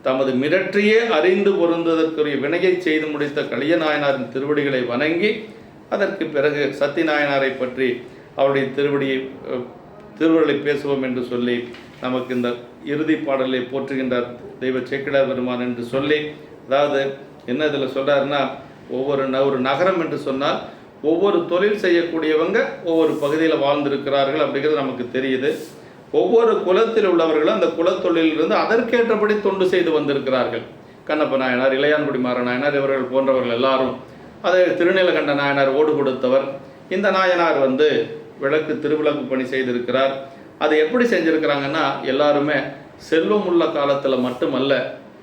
தமது மிரற்றியே அறிந்து பொருந்துவதற்குரிய வினையை செய்து முடித்த கலிய நாயனாரின் திருவடிகளை வணங்கி அதற்கு பிறகு சத்தி நாயனாரை பற்றி அவருடைய திருவருளை பேசுவோம் என்று சொல்லி நமக்கு இந்த இறுதி பாடலை போற்றுகின்றார் தெய்வ சேக்கிழார் பெருமான் என்று சொல்லி, அதாவது என்ன இதில் சொல்கிறாருன்னா, ஒரு நகரம் என்று சொன்னால் ஒவ்வொரு தொழில் செய்யக்கூடியவங்க ஒவ்வொரு பகுதியில் வாழ்ந்திருக்கிறார்கள் அப்படிங்கிறது நமக்கு தெரியுது. ஒவ்வொரு குலத்தில் உள்ளவர்களும் அந்த குலத்தொழிலிருந்து அதற்கேற்றபடி தொண்டு செய்து வந்திருக்கிறார்கள். கண்ணப்ப நாயனார், இளையான்குடி மாற நாயனார் இவர்கள் போன்றவர்கள் எல்லாரும், அதை திருநீலகண்ட நாயனார் ஓடு கொடுத்தவர். இந்த நாயனார் வந்து திருவிளக்கு பணி செய்திருக்கிறார். அது எப்படி செஞ்சிருக்கிறாங்கன்னா, எல்லாருமே செல்வம் உள்ள காலத்தில் மட்டுமல்ல,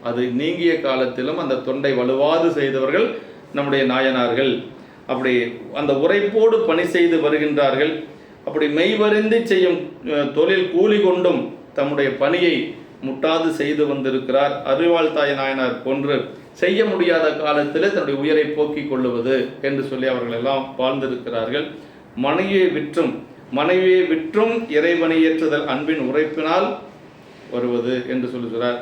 அது நீங்கிய காலத்திலும் அந்த தொண்டை வலுவாது செய்தவர்கள் நம்முடைய நாயனார்கள். அப்படி அந்த உரைப்போடு பணி செய்து வருகின்றார்கள். அப்படி மெய்வருந்தி செய்யும் தொழில் கூலி கொண்டும் தம்முடைய பணியை முட்டாது செய்து வந்திருக்கிறார். அருள்வாழ்த்தாய் நாயனார் போன்று செய்ய முடியாத காலத்தில் தன்னுடைய உயிரை போக்கிக் கொள்ளுவது என்று சொல்லி அவர்கள் எல்லாம் வாழ்ந்திருக்கிறார்கள். மனைவியை விற்றும் இறைவனை ஏற்றுதல் அன்பின் உரைப்பினால் வருவது என்று சொல்லுகிறார்.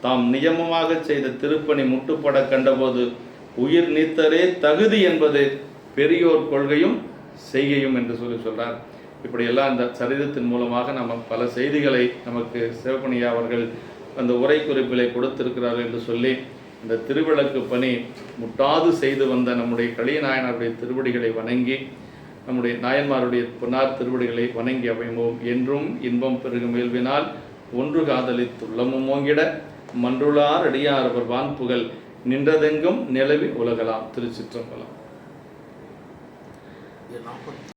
தாம் நியமமாக செய்த திருப்பணி முட்டுப்பட கண்டபோது உயிர் நீத்தரே தகுதி என்பது பெரியோர் கொள்கையும் செய்கையும் என்று சொல்றார். இப்படியெல்லாம் இந்த சரிதத்தின் மூலமாக நம்ம பல செய்திகளை நமக்கு சிவப்பணியா அவர்கள் அந்த உரை குறிப்பிலை கொடுத்திருக்கிறார்கள் என்று சொல்லி இந்த திருவிளக்கு பணி முட்டாது செய்து வந்த நம்முடைய கலியநாயனாருடைய திருவடிகளை வணங்கி நம்முடைய நாயன்மாருடைய பொன்னார் திருவடிகளை வணங்கி அமைவோம். என்றும் இன்பம் பெருகும் இயல்பினால் ஒன்று காதலித்துள்ளமும் ஓங்கிட மன்றுளார் அடியார் அவர் வான்புகழ் நின்றதெங்கும் நிலவி உலகலாம். திருச்சிற்றம்பலம்.